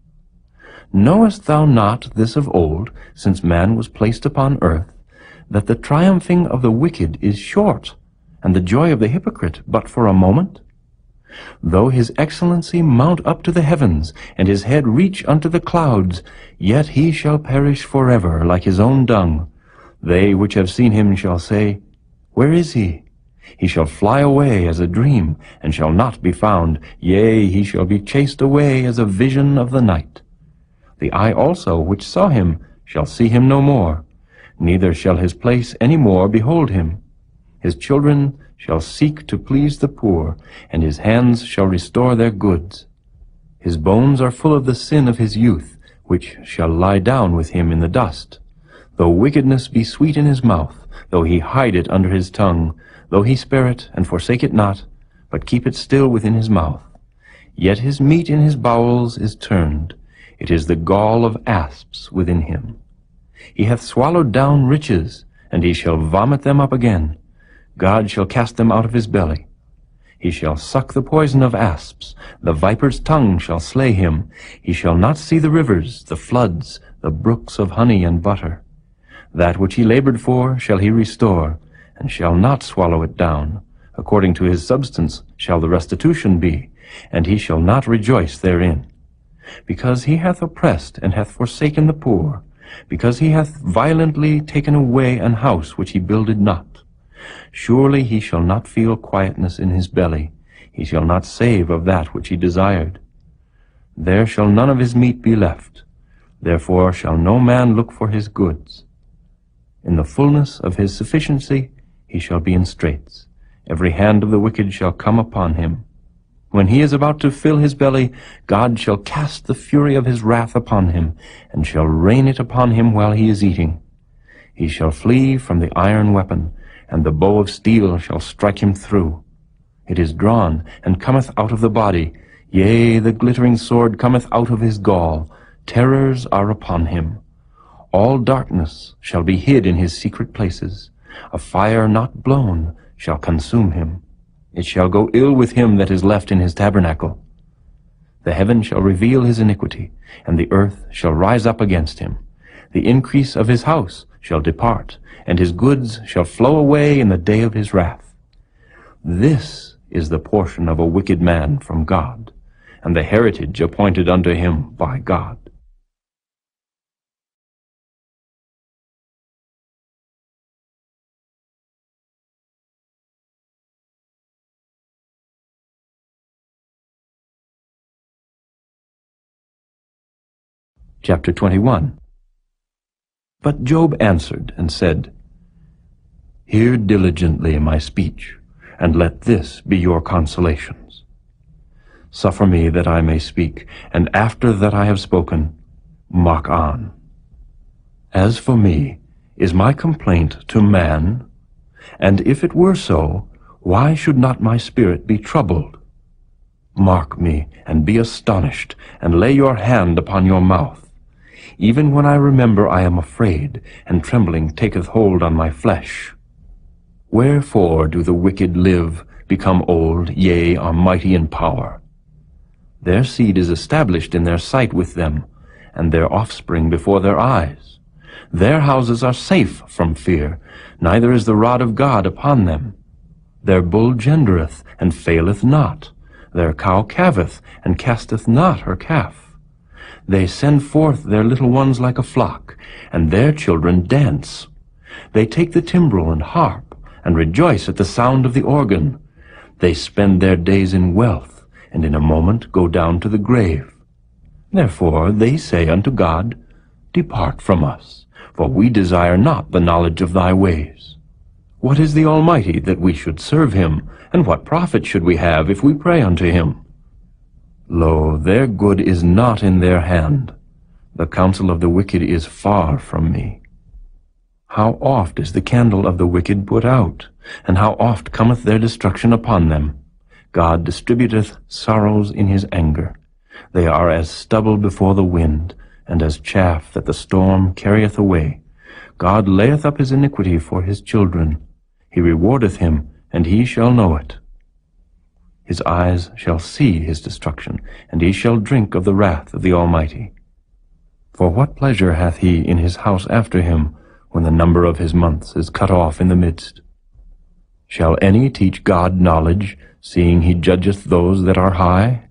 Knowest thou not this of old, since man was placed upon earth, that the triumphing of the wicked is short, and the joy of the hypocrite but for a moment? Though his excellency mount up to the heavens, and his head reach unto the clouds, yet he shall perish forever like his own dung. They which have seen him shall say, Where is he? He shall fly away as a dream, and shall not be found. Yea, he shall be chased away as a vision of the night. The eye also which saw him shall see him no more, neither shall his place any more behold him. His children shall seek to please the poor, and his hands shall restore their goods. His bones are full of the sin of his youth, which shall lie down with him in the dust. Though wickedness be sweet in his mouth, though he hide it under his tongue, though he spare it and forsake it not, but keep it still within his mouth, yet his meat in his bowels is turned. It is the gall of asps within him. He hath swallowed down riches, and he shall vomit them up again. God shall cast them out of his belly. He shall suck the poison of asps. The viper's tongue shall slay him. He shall not see the rivers, the floods, the brooks of honey and butter. That which he labored for shall he restore, and shall not swallow it down. According to his substance shall the restitution be, and he shall not rejoice therein. Because he hath oppressed and hath forsaken the poor, because he hath violently taken away an house which he builded not. Surely he shall not feel quietness in his belly. He shall not save of that which he desired. There shall none of his meat be left. Therefore shall no man look for his goods. In the fullness of his sufficiency he shall be in straits. Every hand of the wicked shall come upon him. When he is about to fill his belly, God shall cast the fury of his wrath upon him, and shall rain it upon him while he is eating. He shall flee from the iron weapon, and the bow of steel shall strike him through. It is drawn, and cometh out of the body. Yea, the glittering sword cometh out of his gall. Terrors are upon him. All darkness shall be hid in his secret places. A fire not blown shall consume him. It shall go ill with him that is left in his tabernacle. The heaven shall reveal his iniquity, and the earth shall rise up against him. The increase of his house shall depart, and his goods shall flow away in the day of his wrath. This is the portion of a wicked man from God, and the heritage appointed unto him by God. Chapter 21. But Job answered and said, Hear diligently my speech, and let this be your consolations. Suffer me that I may speak, and after that I have spoken, mock on. As for me, is my complaint to man? And if it were so, why should not my spirit be troubled? Mark me, and be astonished, and lay your hand upon your mouth. Even when I remember, I am afraid, and trembling taketh hold on my flesh. Wherefore do the wicked live, become old, yea, are mighty in power? Their seed is established in their sight with them, and their offspring before their eyes. Their houses are safe from fear, neither is the rod of God upon them. Their bull gendereth, and faileth not. Their cow calveth, and casteth not her calf. They send forth their little ones like a flock, and their children dance. They take the timbrel and harp, and rejoice at the sound of the organ. They spend their days in wealth, and in a moment go down to the grave. Therefore they say unto God, Depart from us, for we desire not the knowledge of thy ways. What is the Almighty that we should serve him? And what profit should we have if we pray unto him? Lo, their good is not in their hand. The counsel of the wicked is far from me. How oft is the candle of the wicked put out, and how oft cometh their destruction upon them? God distributeth sorrows in his anger. They are as stubble before the wind, and as chaff that the storm carrieth away. God layeth up his iniquity for his children. He rewardeth him, and he shall know it. His eyes shall see his destruction, and he shall drink of the wrath of the Almighty. For what pleasure hath he in his house after him, when the number of his months is cut off in the midst? Shall any teach God knowledge, seeing he judgeth those that are high?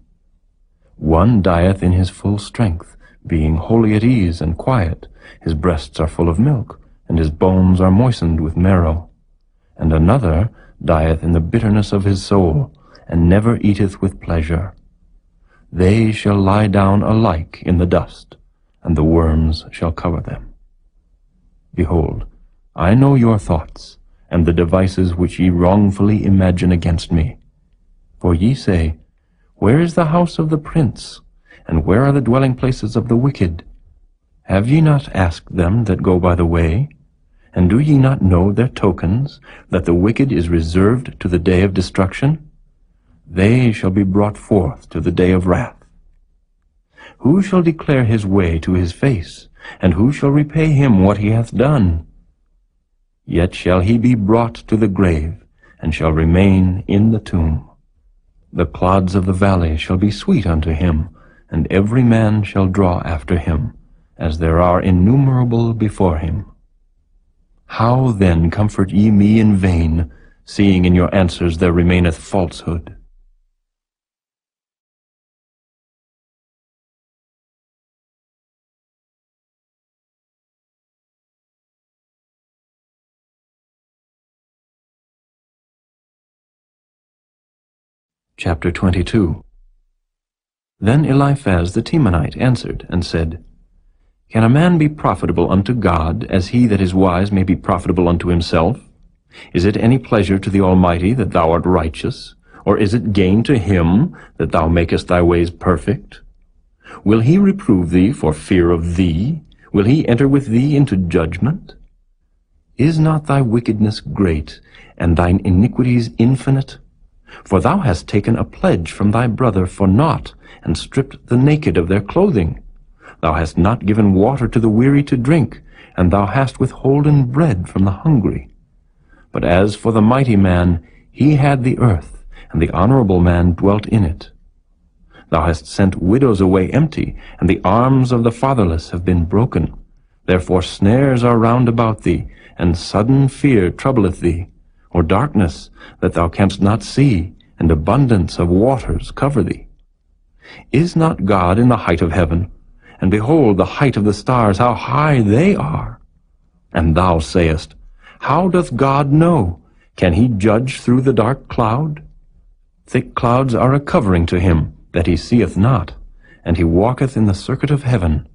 One dieth in his full strength, being wholly at ease and quiet. His breasts are full of milk, and his bones are moistened with marrow. And another dieth in the bitterness of his soul, and never eateth with pleasure. They shall lie down alike in the dust, and the worms shall cover them. Behold, I know your thoughts, and the devices which ye wrongfully imagine against me. For ye say, Where is the house of the prince? And where are the dwelling places of the wicked? Have ye not asked them that go by the way? And do ye not know their tokens, that the wicked is reserved to the day of destruction? They shall be brought forth to the day of wrath. Who shall declare his way to his face, and who shall repay him what he hath done? Yet shall he be brought to the grave, and shall remain in the tomb. The clods of the valley shall be sweet unto him, and every man shall draw after him, as there are innumerable before him. How then comfort ye me in vain, seeing in your answers there remaineth falsehood? Chapter 22. Then Eliphaz the Temanite answered and said, Can a man be profitable unto God, as he that is wise may be profitable unto himself? Is it any pleasure to the Almighty that thou art righteous? Or is it gain to him that thou makest thy ways perfect? Will he reprove thee for fear of thee? Will he enter with thee into judgment? Is not thy wickedness great, and thine iniquities infinite? For thou hast taken a pledge from thy brother for naught, and stripped the naked of their clothing. Thou hast not given water to the weary to drink, and thou hast withholden bread from the hungry. But as for the mighty man, he had the earth, and the honorable man dwelt in it. Thou hast sent widows away empty, and the arms of the fatherless have been broken. Therefore snares are round about thee, and sudden fear troubleth thee, or darkness that thou canst not see, and abundance of waters cover thee. Is not God in the height of heaven? And behold the height of the stars, how high they are. And thou sayest, How doth God know? Can he judge through the dark cloud? Thick clouds are a covering to him, that he seeth not, and he walketh in the circuit of heaven.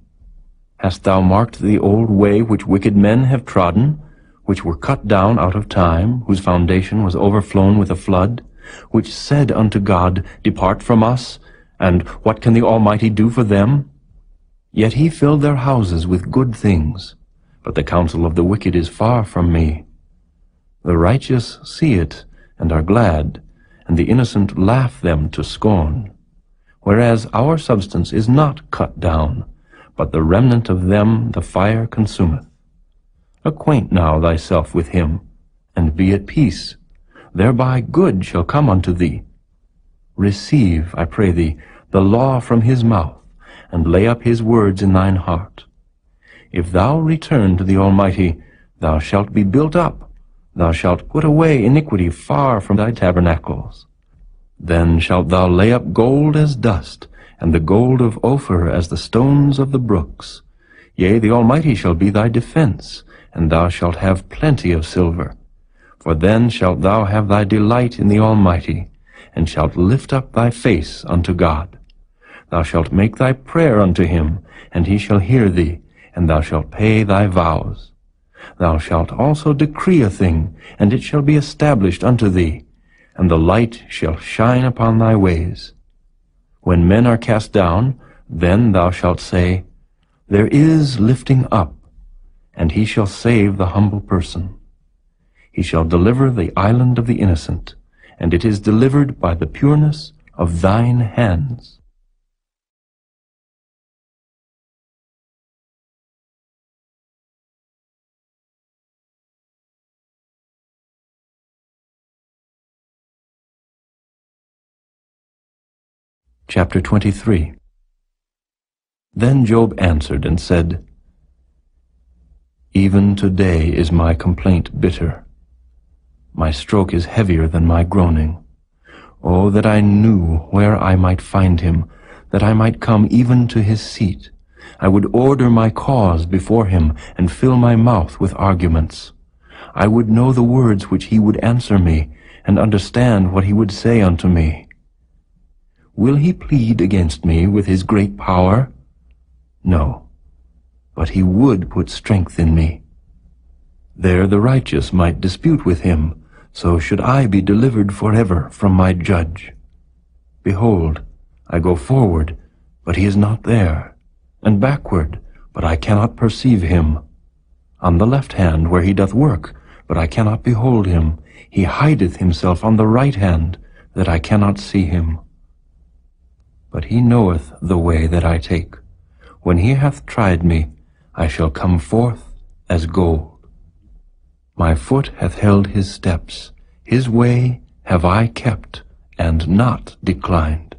Hast thou marked the old way which wicked men have trodden, which were cut down out of time, whose foundation was overflown with a flood, which said unto God, Depart from us, and what can the Almighty do for them? Yet he filled their houses with good things, but the counsel of the wicked is far from me. The righteous see it, and are glad, and the innocent laugh them to scorn. whereas our substance is not cut down, but the remnant of them the fire consumeth. Acquaint now thyself with him, and be at peace. Thereby good shall come unto thee. Receive, I pray thee, the law from his mouth, and lay up his words in thine heart. If thou return to the Almighty, thou shalt be built up. Thou shalt put away iniquity far from thy tabernacles. Then shalt thou lay up gold as dust, and the gold of Ophir as the stones of the brooks. Yea, the Almighty shall be thy defense, and thou shalt have plenty of silver. For then shalt thou have thy delight in the Almighty, and shalt lift up thy face unto God. Thou shalt make thy prayer unto him, and he shall hear thee, and thou shalt pay thy vows. Thou shalt also decree a thing, and it shall be established unto thee, and the light shall shine upon thy ways. When men are cast down, then thou shalt say, There is lifting up, and he shall save the humble person. He shall deliver the island of the innocent, and it is delivered by the pureness of thine hands. Chapter 23. Then Job answered and said, Even today is my complaint bitter. My stroke is heavier than my groaning. Oh, that I knew where I might find him, that I might come even to his seat. I would order my cause before him, and fill my mouth with arguments. I would know the words which he would answer me, and understand what he would say unto me. Will he plead against me with his great power? No, but he would put strength in me. There the righteous might dispute with him, so should I be delivered forever from my judge. Behold, I go forward, but he is not there, and backward, but I cannot perceive him. On the left hand where he doth work, but I cannot behold him. He hideth himself on the right hand, that I cannot see him. But he knoweth the way that I take. When he hath tried me, I shall come forth as gold. My foot hath held his steps. His way have I kept, and not declined.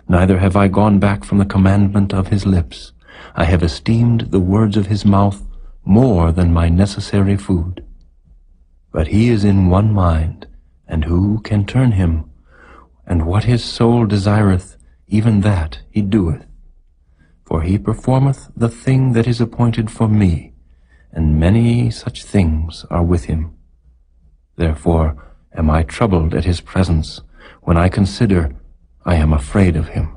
Neither have I gone back from the commandment of his lips. I have esteemed the words of his mouth more than my necessary food. But he is in one mind, and who can turn him? And what his soul desireth, even that he doeth. For he performeth the thing that is appointed for me, and many such things are with him. Therefore am I troubled at his presence. When I consider, I am afraid of him.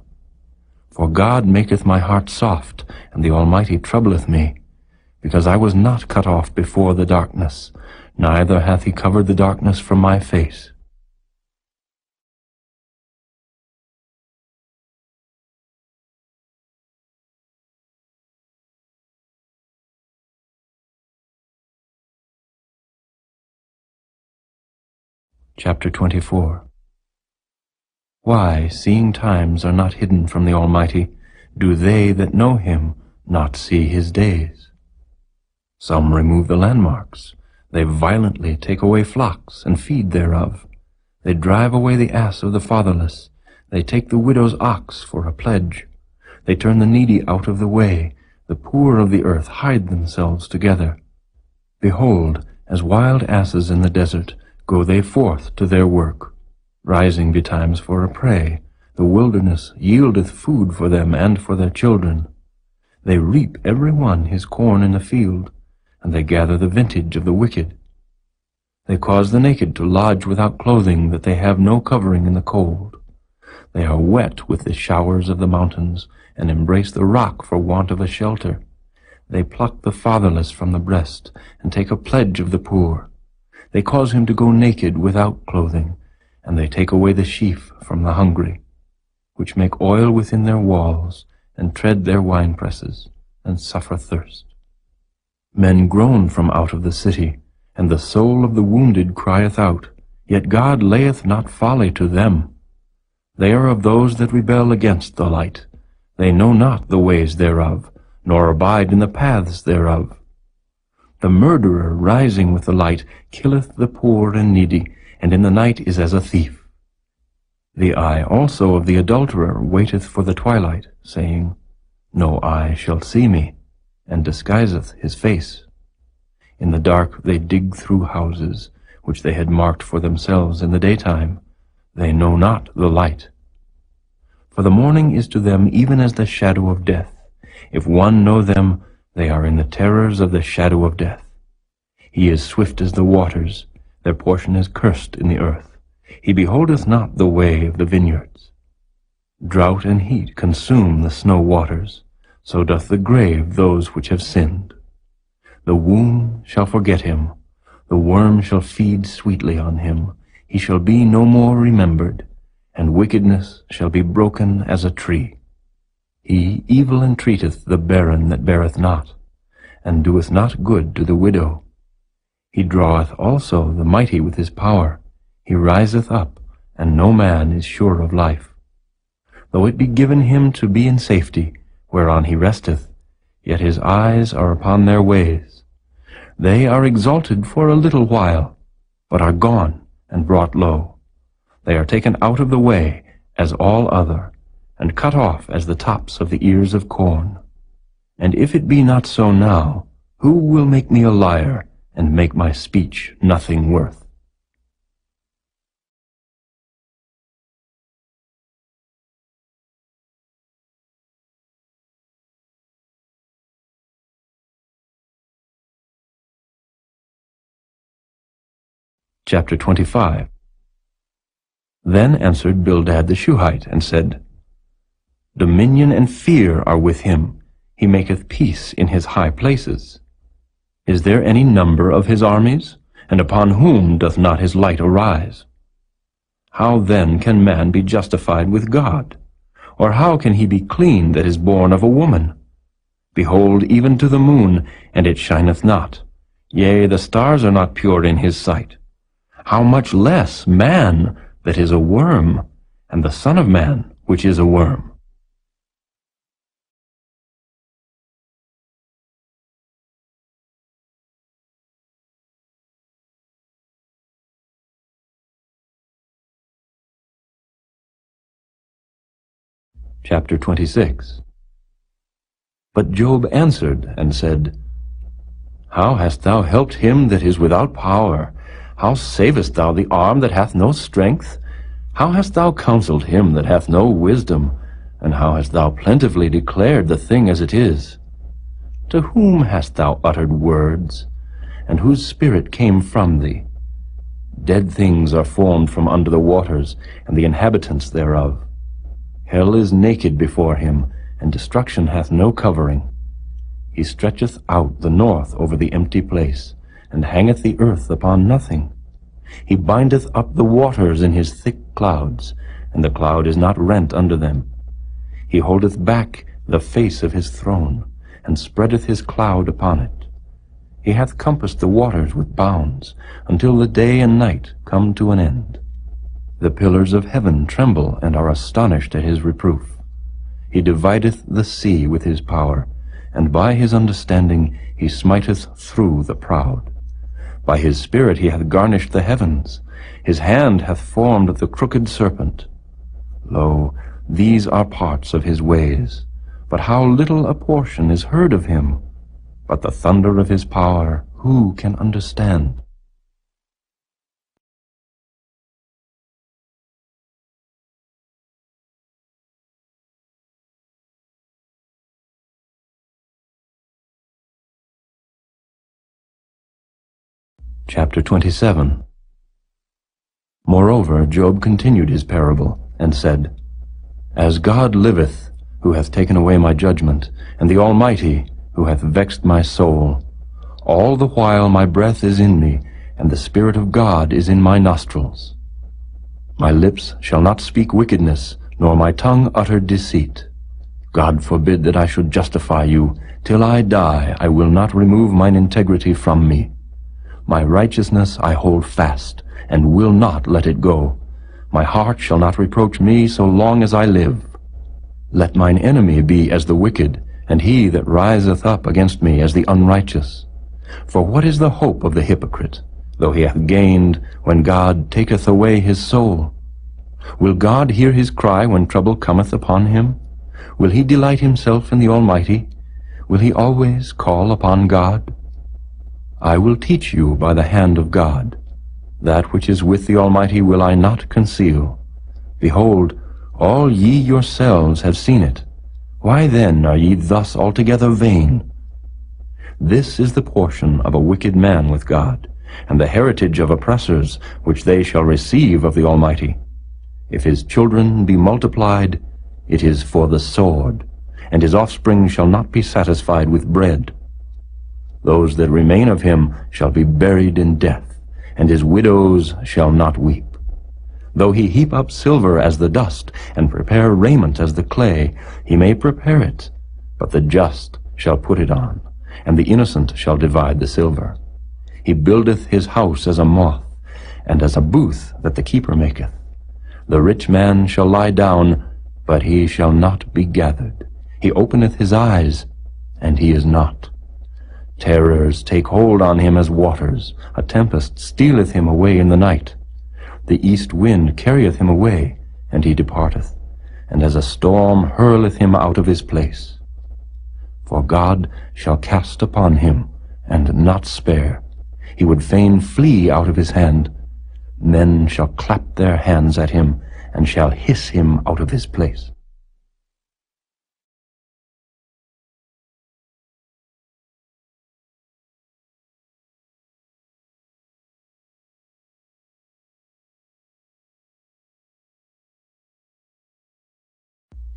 For God maketh my heart soft, and the Almighty troubleth me, because I was not cut off before the darkness, neither hath he covered the darkness from my face. Chapter 24. Why, seeing times are not hidden from the Almighty, do they that know him not see his days? Some remove the landmarks. They violently take away flocks, and feed thereof. They drive away the ass of the fatherless. They take the widow's ox for a pledge. They turn the needy out of the way. The poor of the earth hide themselves together. Behold, as wild asses in the desert, go they forth to their work. Rising betimes for a prey, the wilderness yieldeth food for them and for their children. They reap every one his corn in the field, and they gather the vintage of the wicked. They cause the naked to lodge without clothing, that they have no covering in the cold. They are wet with the showers of the mountains, and embrace the rock for want of a shelter. They pluck the fatherless from the breast, and take a pledge of the poor. They cause him to go naked without clothing, and they take away the sheaf from the hungry, which make oil within their walls, and tread their winepresses, and suffer thirst. Men groan from out of the city, and the soul of the wounded crieth out, yet God layeth not folly to them. They are of those that rebel against the light. They know not the ways thereof, nor abide in the paths thereof. The murderer rising with the light killeth the poor and needy, and in the night is as a thief. The eye also of the adulterer waiteth for the twilight, saying, No eye shall see me, and disguiseth his face. In the dark they dig through houses, which they had marked for themselves in the daytime. They know not the light. For the morning is to them even as the shadow of death. If one know them, they are in the terrors of the shadow of death. He is swift as the waters, their portion is cursed in the earth. He beholdeth not the way of the vineyards. Drought and heat consume the snow waters, so doth the grave those which have sinned. The womb shall forget him, the worm shall feed sweetly on him. He shall be no more remembered, and wickedness shall be broken as a tree. He evil entreateth the barren that beareth not, and doeth not good to the widow. He draweth also the mighty with his power. He riseth up, and no man is sure of life. Though it be given him to be in safety, whereon he resteth, yet his eyes are upon their ways. They are exalted for a little while, but are gone and brought low. They are taken out of the way as all other, and cut off as the tops of the ears of corn. And if it be not so now, who will make me a liar, and make my speech nothing worth? Chapter 25. Then answered Bildad the Shuhite, and said, Dominion and fear are with him. He maketh peace in his high places. Is there any number of his armies? And upon whom doth not his light arise? How then can man be justified with God? Or how can he be clean that is born of a woman? Behold, even to the moon, and it shineth not. Yea, the stars are not pure in his sight. How much less man that is a worm, and the Son of Man which is a worm? Chapter 26. But Job answered and said, How hast thou helped him that is without power? How savest thou the arm that hath no strength? How hast thou counseled him that hath no wisdom? And how hast thou plentifully declared the thing as it is? To whom hast thou uttered words? And whose spirit came from thee? Dead things are formed from under the waters, and the inhabitants thereof. Hell is naked before him, and destruction hath no covering. He stretcheth out the north over the empty place, and hangeth the earth upon nothing. He bindeth up the waters in his thick clouds, and the cloud is not rent under them. He holdeth back the face of his throne, and spreadeth his cloud upon it. He hath compassed the waters with bounds, until the day and night come to an end. The pillars of heaven tremble and are astonished at his reproof. He divideth the sea with his power, and by his understanding he smiteth through the proud. By his spirit he hath garnished the heavens. His hand hath formed the crooked serpent. Lo, these are parts of his ways. But how little a portion is heard of him! But the thunder of his power, who can understand? Chapter 27. Moreover, Job continued his parable, and said, As God liveth, who hath taken away my judgment, and the Almighty, who hath vexed my soul, all the while my breath is in me, and the Spirit of God is in my nostrils. My lips shall not speak wickedness, nor my tongue utter deceit. God forbid that I should justify you. Till I die, I will not remove mine integrity from me. My righteousness I hold fast, and will not let it go. My heart shall not reproach me so long as I live. Let mine enemy be as the wicked, and he that riseth up against me as the unrighteous. For what is the hope of the hypocrite, though he hath gained, when God taketh away his soul? Will God hear his cry when trouble cometh upon him? Will he delight himself in the Almighty? Will he always call upon God? I will teach you by the hand of God. That which is with the Almighty will I not conceal. Behold, all ye yourselves have seen it. Why then are ye thus altogether vain? This is the portion of a wicked man with God, and the heritage of oppressors, which they shall receive of the Almighty. If his children be multiplied, it is for the sword, and his offspring shall not be satisfied with bread. Those that remain of him shall be buried in death, and his widows shall not weep. Though he heap up silver as the dust, and prepare raiment as the clay, he may prepare it, but the just shall put it on, and the innocent shall divide the silver. He buildeth his house as a moth, and as a booth that the keeper maketh. The rich man shall lie down, but he shall not be gathered. He openeth his eyes, and he is not. Terrors take hold on him as waters. A tempest stealeth him away in the night. The east wind carrieth him away, and he departeth, and as a storm hurleth him out of his place. For God shall cast upon him, and not spare. He would fain flee out of his hand. Men shall clap their hands at him, and shall hiss him out of his place.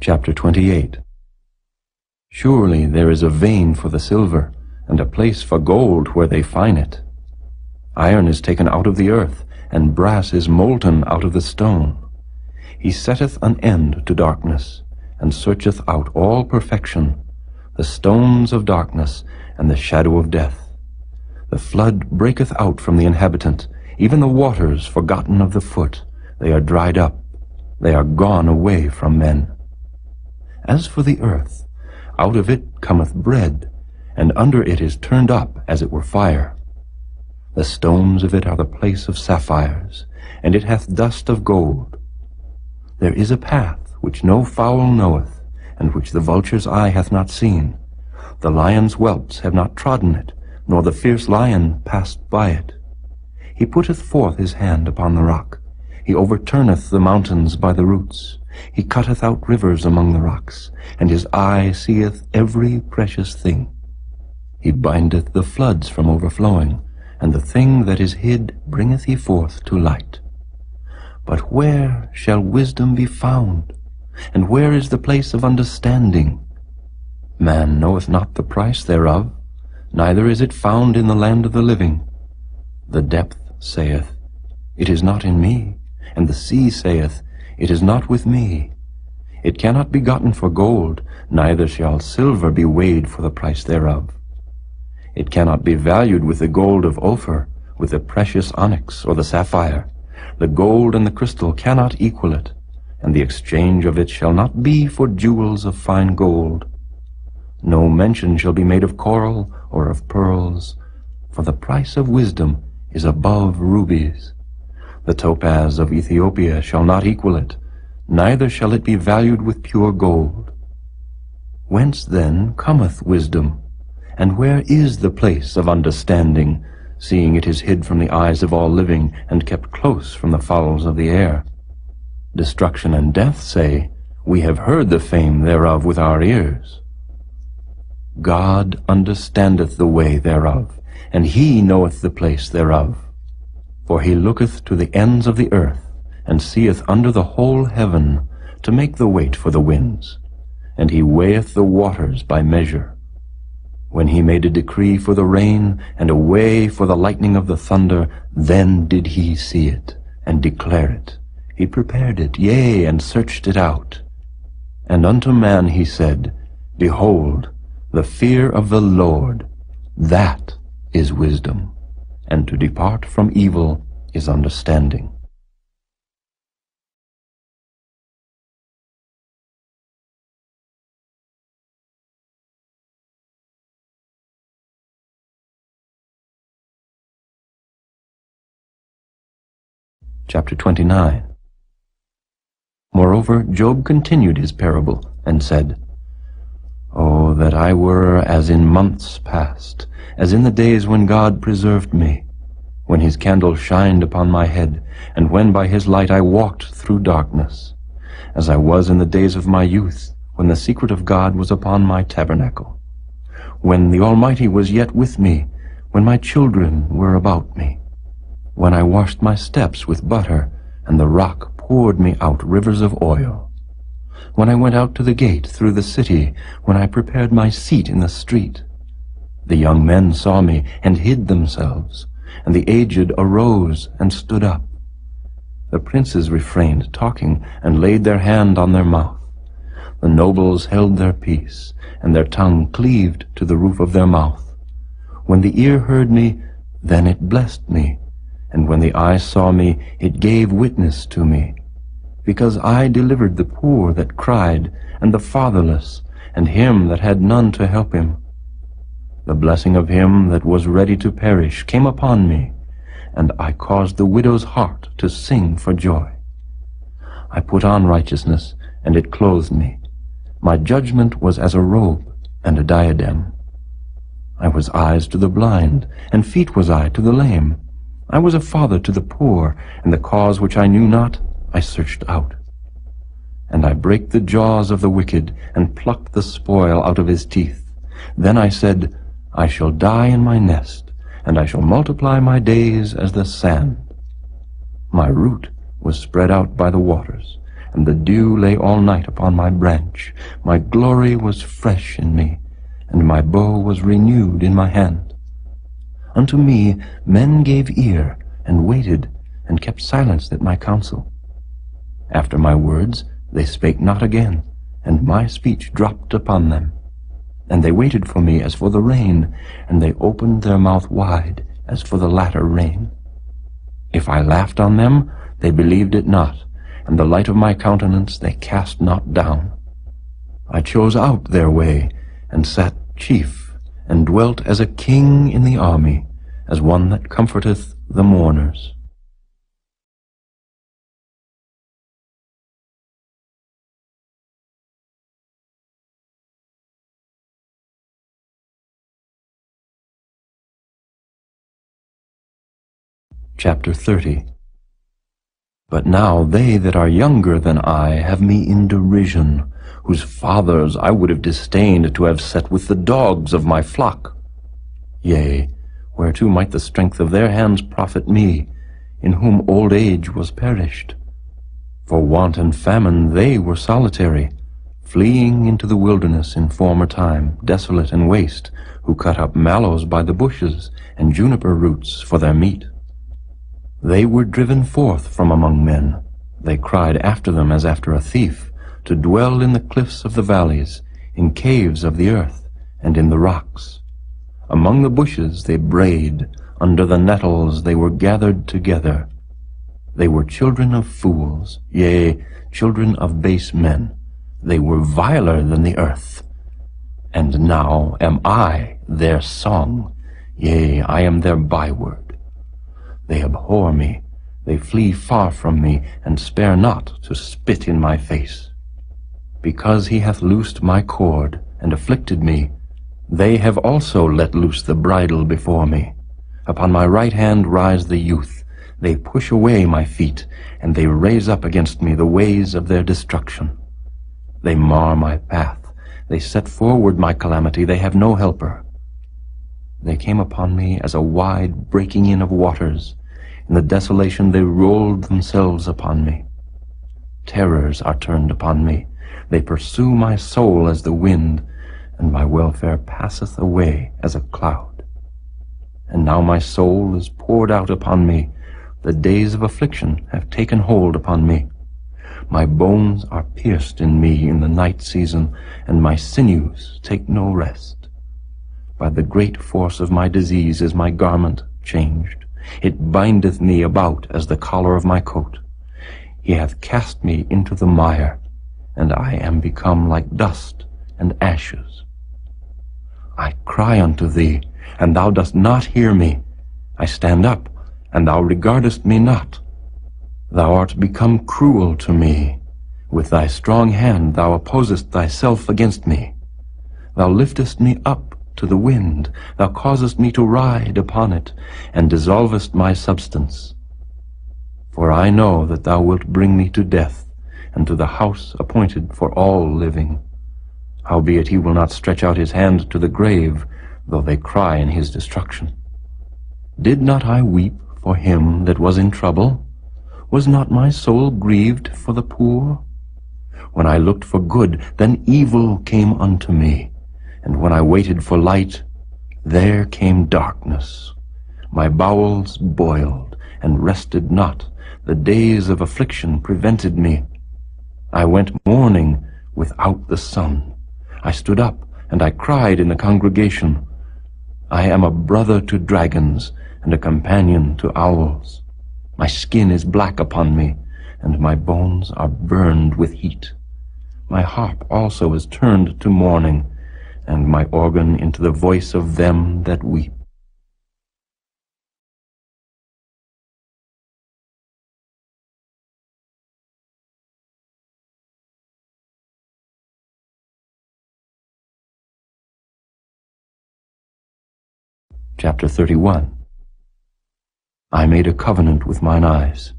Chapter 28. Surely there is a vein for the silver, and a place for gold where they fine it. Iron is taken out of the earth, and brass is molten out of the stone. He setteth an end to darkness, and searcheth out all perfection, the stones of darkness, and the shadow of death. The flood breaketh out from the inhabitant, even the waters forgotten of the foot. They are dried up, they are gone away from men. As for the earth, out of it cometh bread, and under it is turned up as it were fire. The stones of it are the place of sapphires, and it hath dust of gold. There is a path which no fowl knoweth, and which the vulture's eye hath not seen. The lion's whelps have not trodden it, nor the fierce lion passed by it. He putteth forth his hand upon the rock. He overturneth the mountains by the roots. He cutteth out rivers among the rocks, and his eye seeth every precious thing. He bindeth the floods from overflowing, and the thing that is hid bringeth he forth to light. But where shall wisdom be found? And where is the place of understanding? Man knoweth not the price thereof, neither is it found in the land of the living. The depth saith, It is not in me, and the sea saith, It is not with me. It cannot be gotten for gold, neither shall silver be weighed for the price thereof. It cannot be valued with the gold of Ophir, with the precious onyx or the sapphire. The gold and the crystal cannot equal it, and the exchange of it shall not be for jewels of fine gold. No mention shall be made of coral or of pearls, for the price of wisdom is above rubies. The topaz of Ethiopia shall not equal it, neither shall it be valued with pure gold. Whence then cometh wisdom? And where is the place of understanding, seeing it is hid from the eyes of all living, and kept close from the fowls of the air? Destruction and death say, We have heard the fame thereof with our ears. God understandeth the way thereof, and he knoweth the place thereof. For he looketh to the ends of the earth, and seeth under the whole heaven, to make the weight for the winds. And he weigheth the waters by measure. When he made a decree for the rain, and a way for the lightning of the thunder, then did he see it, and declare it. He prepared it, yea, and searched it out. And unto man he said, Behold, the fear of the Lord, that is wisdom, and to depart from evil is understanding. Chapter 29. Moreover, Job continued his parable, and said, "Oh, that I were as in months past, as in the days when God preserved me, when his candle shined upon my head, and when by his light I walked through darkness, as I was in the days of my youth, when the secret of God was upon my tabernacle, when the Almighty was yet with me, when my children were about me, when I washed my steps with butter, and the rock poured me out rivers of oil, when I went out to the gate through the city, when I prepared my seat in the street. The young men saw me and hid themselves, and the aged arose and stood up. The princes refrained talking and laid their hand on their mouth. The nobles held their peace, and their tongue cleaved to the roof of their mouth. When the ear heard me, then it blessed me, and when the eye saw me, it gave witness to me. Because I delivered the poor that cried, and the fatherless, and him that had none to help him. The blessing of him that was ready to perish came upon me, and I caused the widow's heart to sing for joy. I put on righteousness, and it clothed me. My judgment was as a robe and a diadem. I was eyes to the blind, and feet was I to the lame. I was a father to the poor, and the cause which I knew not I searched out. And I brake the jaws of the wicked, and plucked the spoil out of his teeth. Then I said, I shall die in my nest, and I shall multiply my days as the sand. My root was spread out by the waters, and the dew lay all night upon my branch. My glory was fresh in me, and my bow was renewed in my hand. Unto me men gave ear, and waited, and kept silence at my counsel. After my words they spake not again, and my speech dropped upon them. And they waited for me as for the rain, and they opened their mouth wide as for the latter rain. If I laughed on them, they believed it not, and the light of my countenance they cast not down. I chose out their way, and sat chief, and dwelt as a king in the army, as one that comforteth the mourners. Chapter 30. But now they that are younger than I have me in derision, whose fathers I would have disdained to have set with the dogs of my flock. Yea, whereto might the strength of their hands profit me, in whom old age was perished? For want and famine they were solitary, fleeing into the wilderness in former time, desolate and waste, who cut up mallows by the bushes, and juniper roots for their meat. They were driven forth from among men. They cried after them as after a thief, to dwell in the cliffs of the valleys, in caves of the earth, and in the rocks. Among the bushes they brayed, under the nettles they were gathered together. They were children of fools, yea, children of base men. They were viler than the earth. And now am I their song, yea, I am their byword. They abhor me, they flee far from me, and spare not to spit in my face. Because he hath loosed my cord, and afflicted me, they have also let loose the bridle before me. Upon my right hand rise the youth. They push away my feet, and they raise up against me the ways of their destruction. They mar my path, they set forward my calamity, they have no helper. They came upon me as a wide breaking in of waters. In the desolation they rolled themselves upon me. Terrors are turned upon me. They pursue my soul as the wind, and my welfare passeth away as a cloud. And now my soul is poured out upon me. The days of affliction have taken hold upon me. My bones are pierced in me in the night season, and my sinews take no rest. By the great force of my disease is my garment changed. It bindeth me about as the collar of my coat. He hath cast me into the mire, and I am become like dust and ashes. I cry unto thee, and thou dost not hear me. I stand up, and thou regardest me not. Thou art become cruel to me. With thy strong hand thou opposest thyself against me. Thou liftest me up to the wind, thou causest me to ride upon it, and dissolvest my substance. For I know that thou wilt bring me to death, and to the house appointed for all living. Howbeit he will not stretch out his hand to the grave, though they cry in his destruction. Did not I weep for him that was in trouble? Was not my soul grieved for the poor? When I looked for good, then evil came unto me, and when I waited for light, there came darkness. My bowels boiled, and rested not. The days of affliction prevented me. I went mourning without the sun. I stood up, and I cried in the congregation. I am a brother to dragons, and a companion to owls. My skin is black upon me, and my bones are burned with heat. My harp also is turned to mourning, and my organ into the voice of them that weep. Chapter 31. I made a covenant with mine eyes.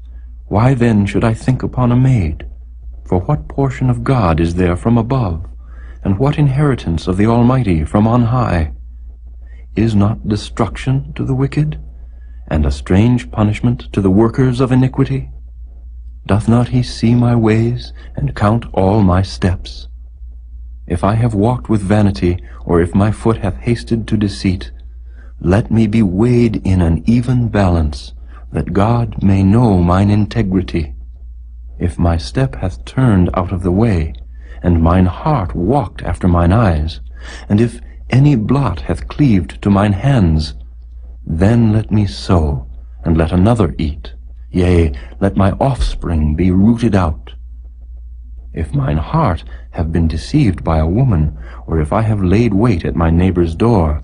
Why then should I think upon a maid? For what portion of God is there from above, and what inheritance of the Almighty from on high? Is not destruction to the wicked, and a strange punishment to the workers of iniquity? Doth not he see my ways, and count all my steps? If I have walked with vanity, or if my foot hath hasted to deceit, let me be weighed in an even balance, that God may know mine integrity. If my step hath turned out of the way, and mine heart walked after mine eyes, and if any blot hath cleaved to mine hands, then let me sow, and let another eat, yea, let my offspring be rooted out. If mine heart have been deceived by a woman, or if I have laid wait at my neighbor's door,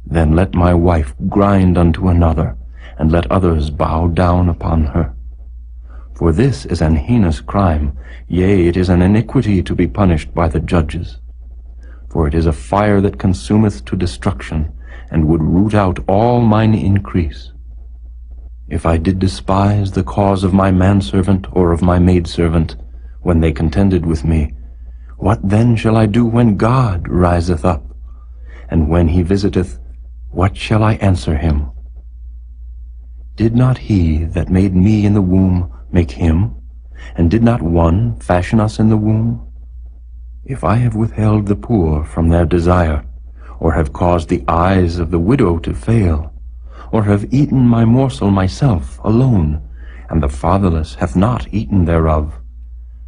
then let my wife grind unto another, and let others bow down upon her. For this is an heinous crime, yea, it is an iniquity to be punished by the judges. For it is a fire that consumeth to destruction, and would root out all mine increase. If I did despise the cause of my manservant or of my maidservant, when they contended with me, what then shall I do when God riseth up? And when he visiteth, what shall I answer him? Did not he that made me in the womb make him? And did not one fashion us in the womb? If I have withheld the poor from their desire, or have caused the eyes of the widow to fail, or have eaten my morsel myself alone, and the fatherless hath not eaten thereof,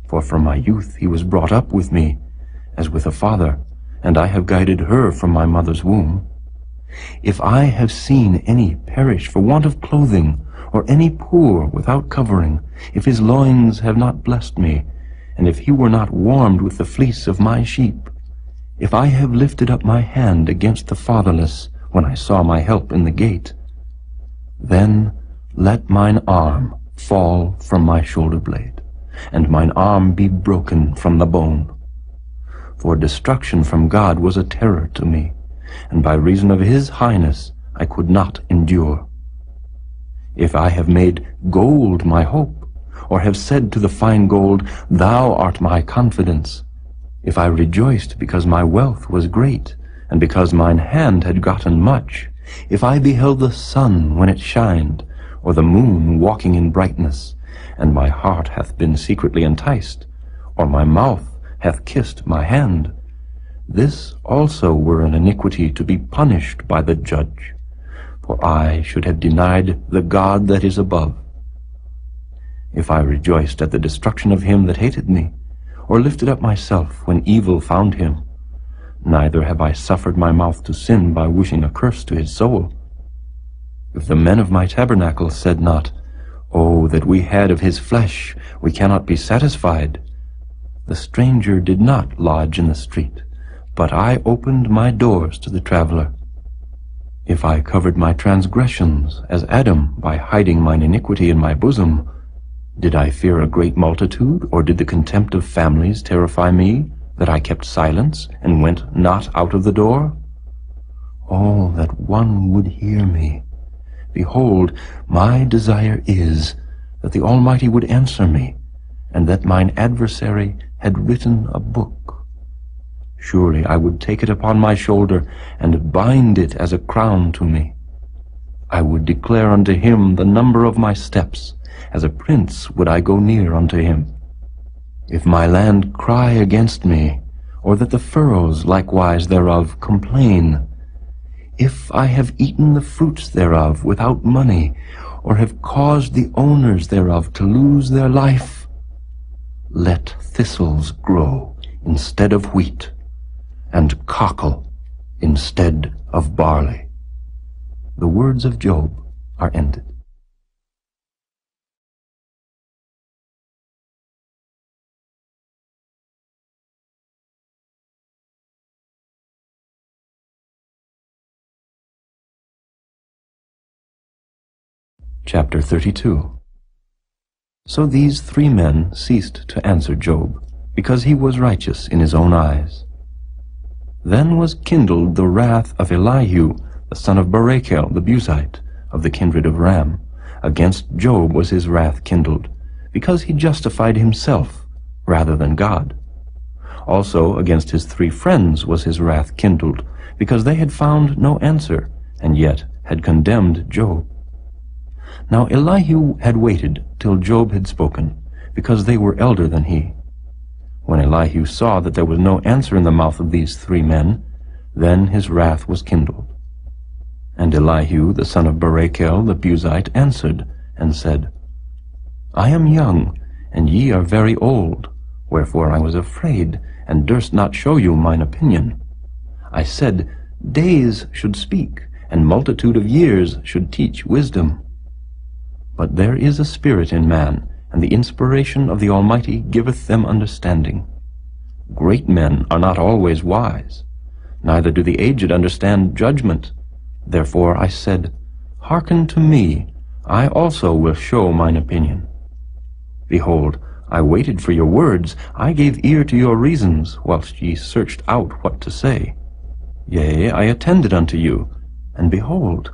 for from my youth he was brought up with me, as with a father, and I have guided her from my mother's womb. If I have seen any perish for want of clothing, or any poor without covering, if his loins have not blessed me, and if he were not warmed with the fleece of my sheep, if I have lifted up my hand against the fatherless, when I saw my help in the gate, then let mine arm fall from my shoulder blade, and mine arm be broken from the bone. For destruction from God was a terror to me, and by reason of his highness I could not endure. If I have made gold my hope, or have said to the fine gold, Thou art my confidence, if I rejoiced because my wealth was great, and because mine hand had gotten much, if I beheld the sun when it shined, or the moon walking in brightness, and my heart hath been secretly enticed, or my mouth hath kissed my hand, this also were an iniquity to be punished by the judge, for I should have denied the God that is above. If I rejoiced at the destruction of him that hated me, or lifted up myself when evil found him, neither have I suffered my mouth to sin by wishing a curse to his soul. If the men of my tabernacle said not, Oh, that we had of his flesh, we cannot be satisfied, the stranger did not lodge in the street, but I opened my doors to the traveler. If I covered my transgressions as Adam by hiding mine iniquity in my bosom, Did I fear a great multitude, or did the contempt of families terrify me, that I kept silence, and went not out of the door? Oh, that one would hear me! Behold, my desire is that the Almighty would answer me, and that mine adversary had written a book. Surely I would take it upon my shoulder, and bind it as a crown to me. I would declare unto him the number of my steps, as a prince would I go near unto him. If my land cry against me, or that the furrows likewise thereof complain, if I have eaten the fruits thereof without money, or have caused the owners thereof to lose their life, let thistles grow instead of wheat, and cockle instead of barley. The words of Job are ended. Chapter 32. So these 3 men ceased to answer Job, because he was righteous in his own eyes. Then was kindled the wrath of Elihu, the son of Barachel the Buzite, of the kindred of Ram. Against Job was his wrath kindled, because he justified himself rather than God. Also against his 3 friends was his wrath kindled, because they had found no answer, and yet had condemned Job. Now Elihu had waited till Job had spoken, because they were elder than he. When Elihu saw that there was no answer in the mouth of these 3 men, then his wrath was kindled. And Elihu the son of Barachel the Buzite answered, and said, I am young, and ye are very old, wherefore I was afraid, and durst not show you mine opinion. I said, days should speak, and multitude of years should teach wisdom. But there is a spirit in man, and the inspiration of the Almighty giveth them understanding. Great men are not always wise, neither do the aged understand judgment. Therefore I said, hearken to me, I also will show mine opinion. Behold, I waited for your words, I gave ear to your reasons, whilst ye searched out what to say. Yea, I attended unto you, and behold,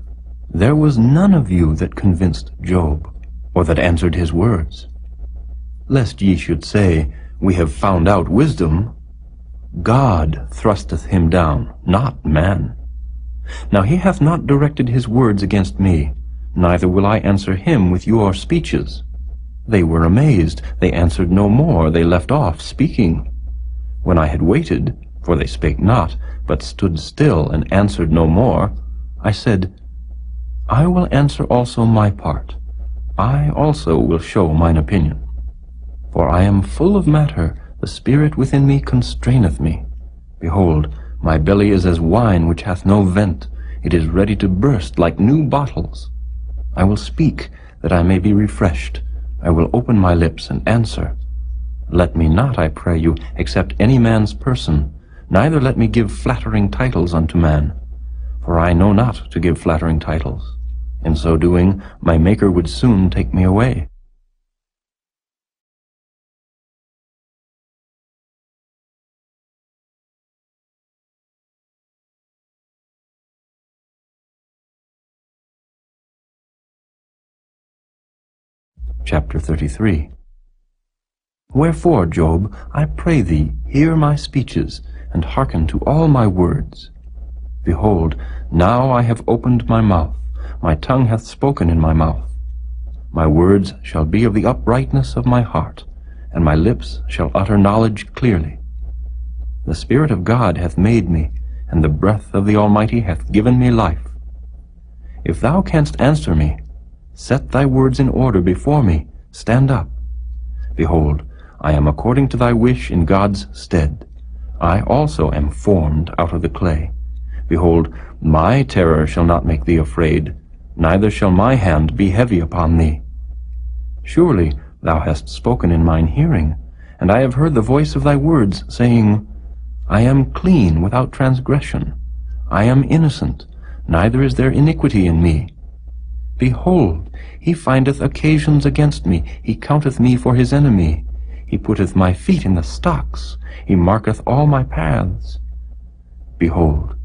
there was none of you that convinced Job, or that answered his words. Lest ye should say, we have found out wisdom, God thrusteth him down, not man. Now he hath not directed his words against me, neither will I answer him with your speeches. They were amazed, they answered no more, they left off speaking. When I had waited, for they spake not, but stood still and answered no more, I said, I will answer also my part. I also will show mine opinion. For I am full of matter, the spirit within me constraineth me. Behold, my belly is as wine which hath no vent, it is ready to burst like new bottles. I will speak, that I may be refreshed. I will open my lips and answer. Let me not, I pray you, accept any man's person, neither let me give flattering titles unto man. For I know not to give flattering titles. In so doing, my Maker would soon take me away. Chapter 33. Wherefore, Job, I pray thee, hear my speeches, and hearken to all my words. Behold, now I have opened my mouth, my tongue hath spoken in my mouth. My words shall be of the uprightness of my heart, and my lips shall utter knowledge clearly. The Spirit of God hath made me, and the breath of the Almighty hath given me life. If thou canst answer me, set thy words in order before me, stand up. Behold, I am according to thy wish in God's stead. I also am formed out of the clay. Behold, my terror shall not make thee afraid, neither shall my hand be heavy upon thee. Surely thou hast spoken in mine hearing, and I have heard the voice of thy words, saying, I am clean without transgression. I am innocent, neither is there iniquity in me. Behold, he findeth occasions against me, he counteth me for his enemy. He putteth my feet in the stocks, he marketh all my paths. Behold,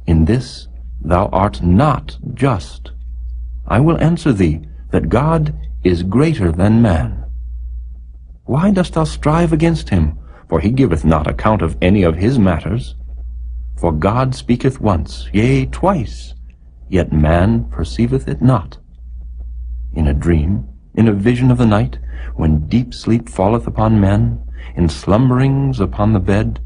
in this thou art not just. I will answer thee, that God is greater than man. Why dost thou strive against him? For he giveth not account of any of his matters. For God speaketh once, yea, twice, yet man perceiveth it not. In a dream, in a vision of the night, when deep sleep falleth upon men, in slumberings upon the bed,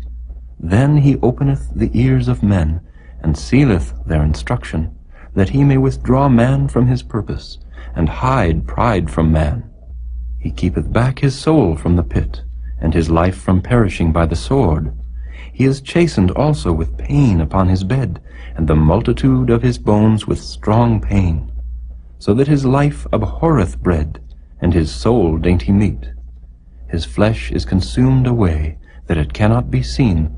then he openeth the ears of men, and sealeth their instruction, that he may withdraw man from his purpose, and hide pride from man. He keepeth back his soul from the pit, and his life from perishing by the sword. He is chastened also with pain upon his bed, and the multitude of his bones with strong pain, so that his life abhorreth bread, and his soul dainty meat. His flesh is consumed away, that it cannot be seen,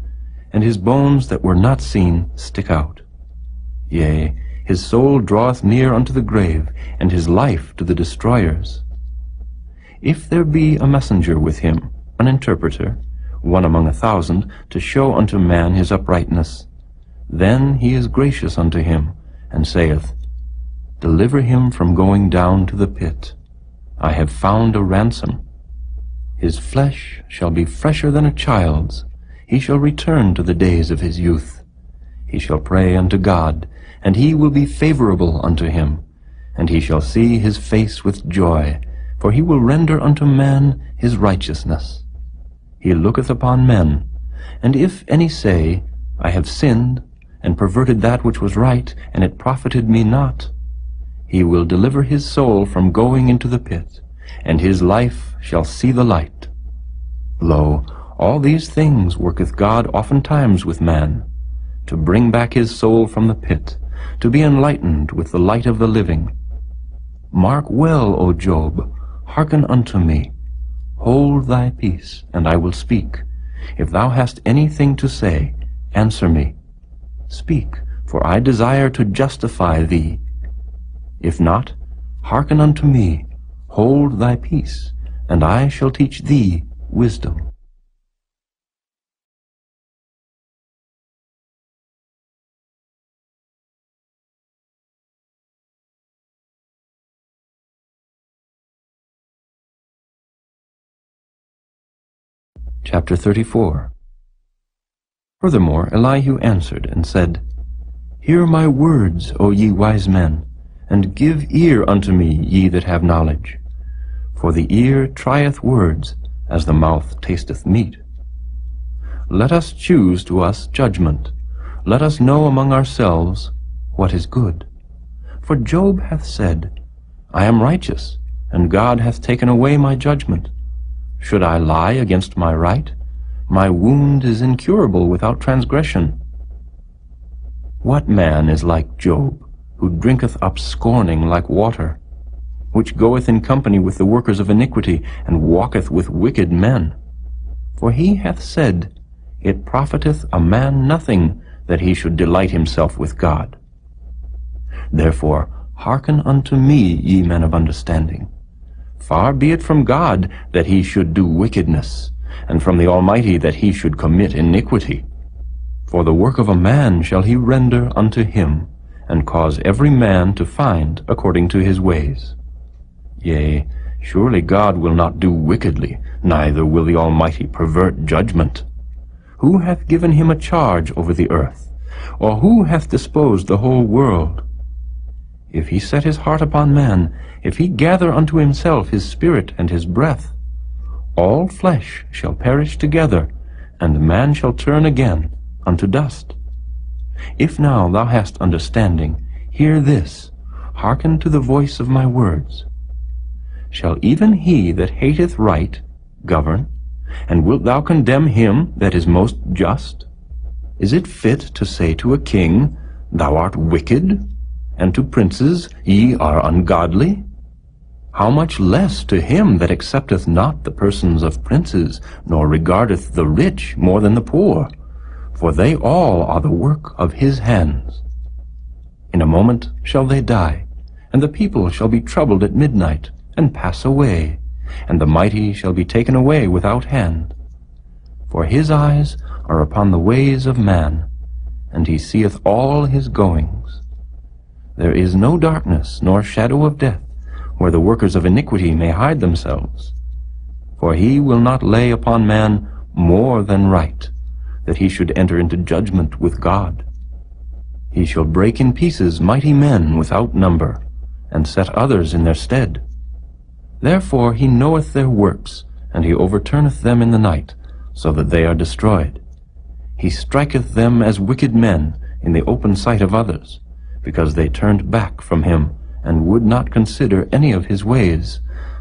and his bones that were not seen stick out. Yea, his soul draweth near unto the grave, and his life to the destroyers. If there be a messenger with him, an interpreter, one among 1,000, to show unto man his uprightness, then he is gracious unto him, and saith, Deliver him from going down to the pit. I have found a ransom. His flesh shall be fresher than a child's. He shall return to the days of his youth. He shall pray unto God, and he will be favorable unto him, and he shall see his face with joy, for he will render unto man his righteousness. He looketh upon men, and if any say, I have sinned, and perverted that which was right, and it profited me not, he will deliver his soul from going into the pit, and his life shall see the light. Lo, all these things worketh God oftentimes with man, to bring back his soul from the pit, to be enlightened with the light of the living. Mark well, O Job, hearken unto me. Hold thy peace, and I will speak. If thou hast anything to say, answer me. Speak, for I desire to justify thee. If not, hearken unto me. Hold thy peace, and I shall teach thee wisdom. Chapter 34. Furthermore, Elihu answered and said, Hear my words, O ye wise men, and give ear unto me, ye that have knowledge. For the ear trieth words, as the mouth tasteth meat. Let us choose to us judgment. Let us know among ourselves what is good. For Job hath said, I am righteous, and God hath taken away my judgment. Should I lie against my right? My wound is incurable without transgression. What man is like Job, who drinketh up scorning like water, which goeth in company with the workers of iniquity, and walketh with wicked men? For he hath said, It profiteth a man nothing that he should delight himself with God. Therefore hearken unto me, ye men of understanding. Far be it from God that he should do wickedness, and from the Almighty that he should commit iniquity. For the work of a man shall he render unto him, and cause every man to find according to his ways. Yea, surely God will not do wickedly, neither will the Almighty pervert judgment. Who hath given him a charge over the earth? Or who hath disposed the whole world? If he set his heart upon man, if he gather unto himself his spirit and his breath, all flesh shall perish together, and man shall turn again unto dust. If now thou hast understanding, hear this, hearken to the voice of my words. Shall even he that hateth right govern? And wilt thou condemn him that is most just? Is it fit to say to a king, Thou art wicked? And to princes, Ye are ungodly? How much less to him that accepteth not the persons of princes, nor regardeth the rich more than the poor? For they all are the work of his hands. In a moment shall they die, And the people shall be troubled at midnight, and pass away, and the mighty shall be taken away without hand. For his eyes are upon the ways of man, and he seeth all his goings. There is no darkness nor shadow of death, where the workers of iniquity may hide themselves. For he will not lay upon man more than right, that he should enter into judgment with God. He shall break in pieces mighty men without number, and set others in their stead. Therefore he knoweth their works, and he overturneth them in the night, so that they are destroyed. He striketh them as wicked men in the open sight of others, because they turned back from him, and would not consider any of his ways,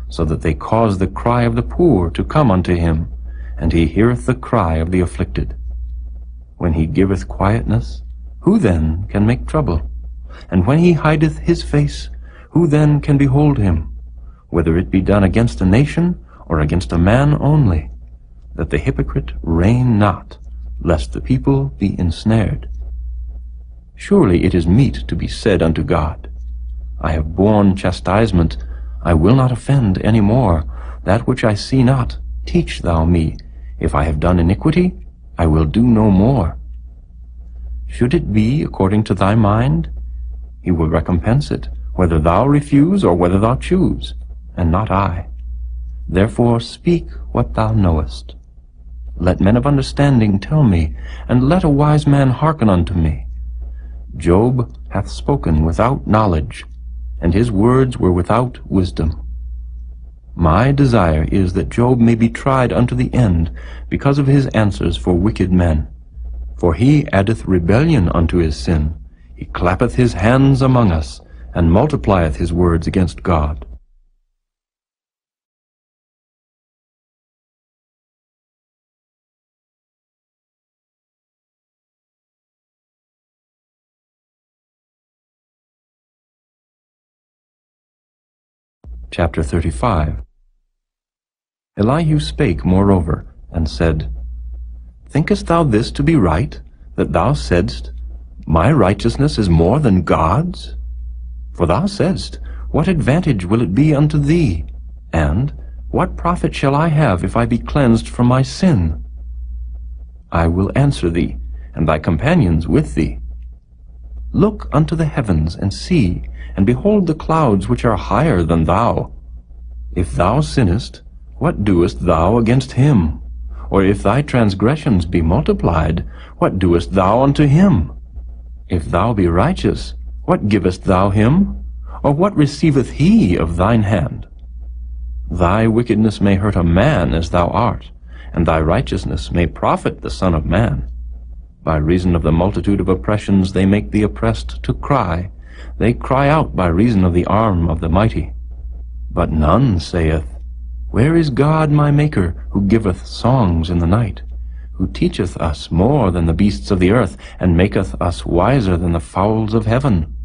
so that they cause the cry of the poor to come unto him, and he heareth the cry of the afflicted. When he giveth quietness, who then can make trouble? And when he hideth his face, who then can behold him? Whether it be done against a nation, or against a man only, that the hypocrite reign not, lest the people be ensnared. Surely it is meet to be said unto God, I have borne chastisement, I will not offend any more. That which I see not, teach thou me. If I have done iniquity, I will do no more. Should it be according to thy mind, he will recompense it, whether thou refuse or whether thou choose, and not I. Therefore speak what thou knowest. Let men of understanding tell me, and let a wise man hearken unto me. Job hath spoken without knowledge, and his words were without wisdom. My desire is that Job may be tried unto the end, because of his answers for wicked men. For he addeth rebellion unto his sin. He clappeth his hands among us, and multiplieth his words against God. Chapter 35. Elihu spake moreover, and said, Thinkest thou this to be right, that thou saidst, My righteousness is more than God's? For thou saidst, What advantage will it be unto thee? And, What profit shall I have if I be cleansed from my sin? I will answer thee, and thy companions with thee. Look unto the heavens, and see, and behold the clouds which are higher than thou. If thou sinnest, what doest thou against him? Or if thy transgressions be multiplied, what doest thou unto him? If thou be righteous, what givest thou him? Or what receiveth he of thine hand? Thy wickedness may hurt a man as thou art, and thy righteousness may profit the Son of Man. By reason of the multitude of oppressions they make the oppressed to cry. They cry out by reason of the arm of the mighty. But none saith, Where is God my Maker, who giveth songs in the night, who teacheth us more than the beasts of the earth, and maketh us wiser than the fowls of heaven?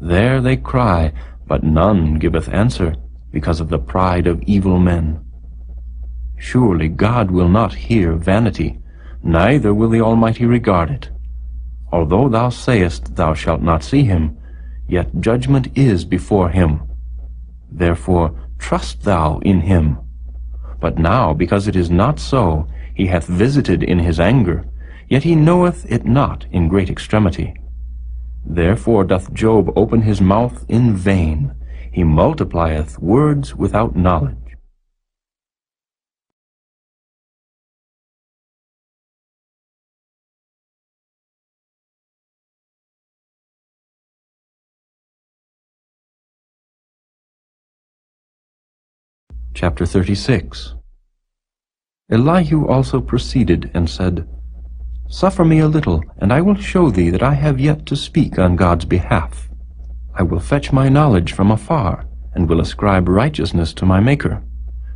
There they cry, but none giveth answer, because of the pride of evil men. Surely God will not hear vanity, neither will the Almighty regard it. Although thou sayest thou shalt not see him, yet judgment is before him. Therefore trust thou in him. But now, because it is not so, he hath visited in his anger, yet he knoweth it not in great extremity. Therefore doth Job open his mouth in vain. He multiplieth words without knowledge. Chapter 36. Elihu also proceeded and said, Suffer me a little, and I will show thee that I have yet to speak on God's behalf. I will fetch my knowledge from afar, and will ascribe righteousness to my Maker.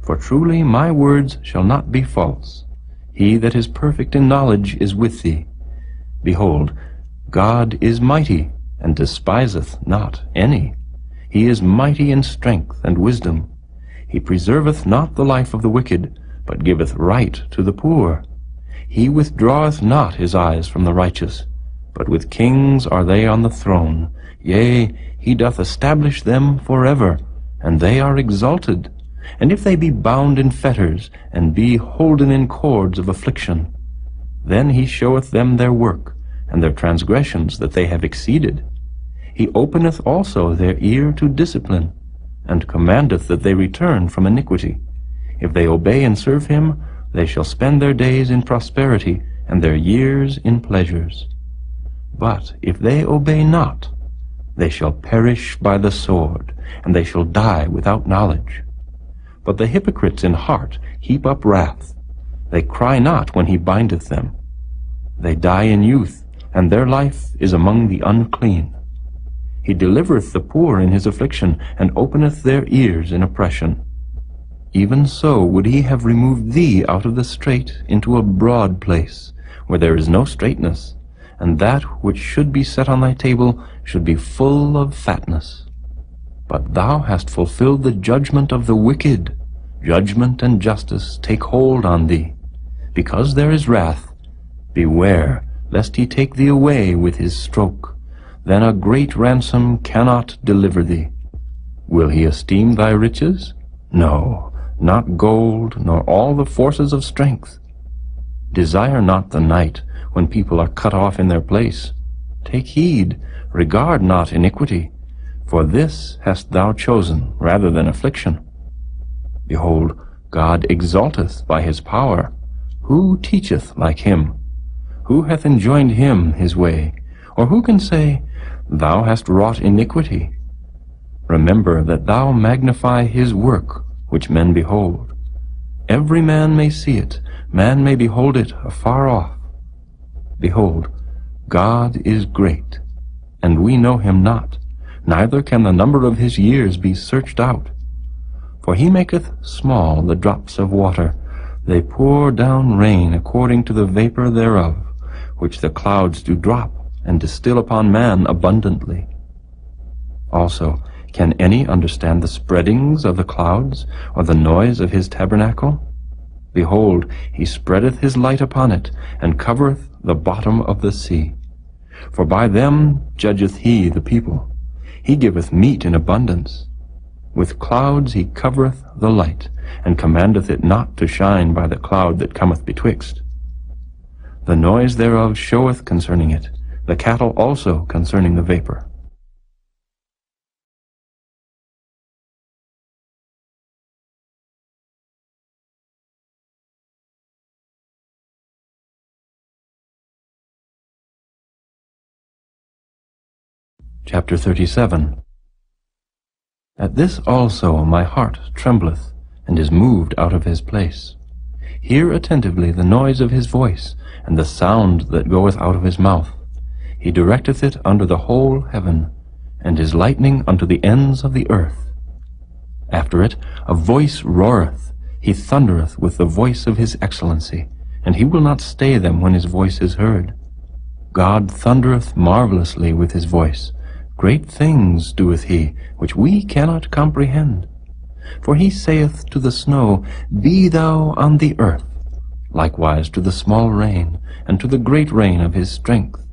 For truly my words shall not be false. He that is perfect in knowledge is with thee. Behold, God is mighty, and despiseth not any. He is mighty in strength and wisdom. He preserveth not the life of the wicked, but giveth right to the poor. He withdraweth not his eyes from the righteous, but with kings are they on the throne. Yea, he doth establish them forever, and they are exalted. And if they be bound in fetters, and be holden in cords of affliction, then he showeth them their work, and their transgressions that they have exceeded. He openeth also their ear to discipline, and commandeth that they return from iniquity. If they obey and serve him, they shall spend their days in prosperity, and their years in pleasures. But if they obey not, they shall perish by the sword, and they shall die without knowledge. But the hypocrites in heart heap up wrath. They cry not when he bindeth them. They die in youth, and their life is among the unclean. He delivereth the poor in his affliction, and openeth their ears in oppression. Even so would he have removed thee out of the strait into a broad place, where there is no straightness, and that which should be set on thy table should be full of fatness. But thou hast fulfilled the judgment of the wicked. Judgment and justice take hold on thee. Because there is wrath, beware, lest he take thee away with his stroke. Then a great ransom cannot deliver thee. Will he esteem thy riches? No, not gold, nor all the forces of strength. Desire not the night, when people are cut off in their place. Take heed, regard not iniquity, for this hast thou chosen rather than affliction. Behold, God exalteth by his power. Who teacheth like him? Who hath enjoined him his way? Or who can say, Thou hast wrought iniquity? Remember that thou magnify his work, which men behold. Every man may see it, man may behold it afar off. Behold, God is great, and we know him not, neither can the number of his years be searched out. For he maketh small the drops of water, they pour down rain according to the vapor thereof, which the clouds do drop, and distill upon man abundantly. Also, can any understand the spreadings of the clouds, or the noise of his tabernacle? Behold, he spreadeth his light upon it, and covereth the bottom of the sea. For by them judgeth he the people. He giveth meat in abundance. With clouds he covereth the light, and commandeth it not to shine by the cloud that cometh betwixt. The noise thereof showeth concerning it, the cattle also concerning the vapor. Chapter 37. At this also my heart trembleth, and is moved out of his place. Hear attentively the noise of his voice, and the sound that goeth out of his mouth. He directeth it under the whole heaven, and his lightning unto the ends of the earth. After it a voice roareth, he thundereth with the voice of his excellency, and he will not stay them when his voice is heard. God thundereth marvelously with his voice. Great things doeth he, which we cannot comprehend. For he saith to the snow, Be thou on the earth, likewise to the small rain, and to the great rain of his strength.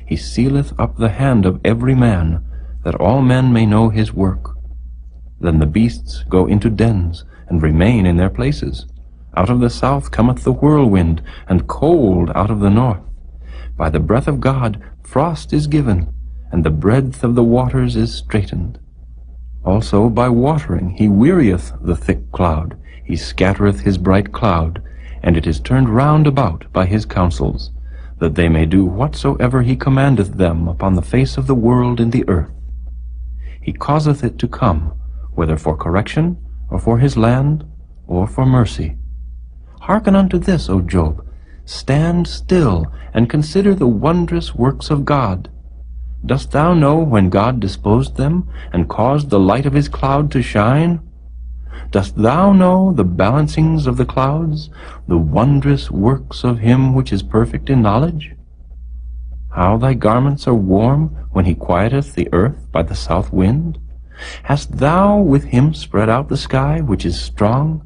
He sealeth up the hand of every man, that all men may know his work. Then the beasts go into dens, and remain in their places. Out of the south cometh the whirlwind, and cold out of the north. By the breath of God frost is given, and the breadth of the waters is straitened. Also by watering he wearieth the thick cloud, he scattereth his bright cloud, and it is turned round about by his counsels, that they may do whatsoever he commandeth them upon the face of the world in the earth. He causeth it to come, whether for correction, or for his land, or for mercy. Hearken unto this, O Job. Stand still, and consider the wondrous works of God. Dost thou know when God disposed them, and caused the light of his cloud to shine? Dost thou know the balancings of the clouds, the wondrous works of him which is perfect in knowledge? How thy garments are warm when he quieteth the earth by the south wind? Hast thou with him spread out the sky which is strong,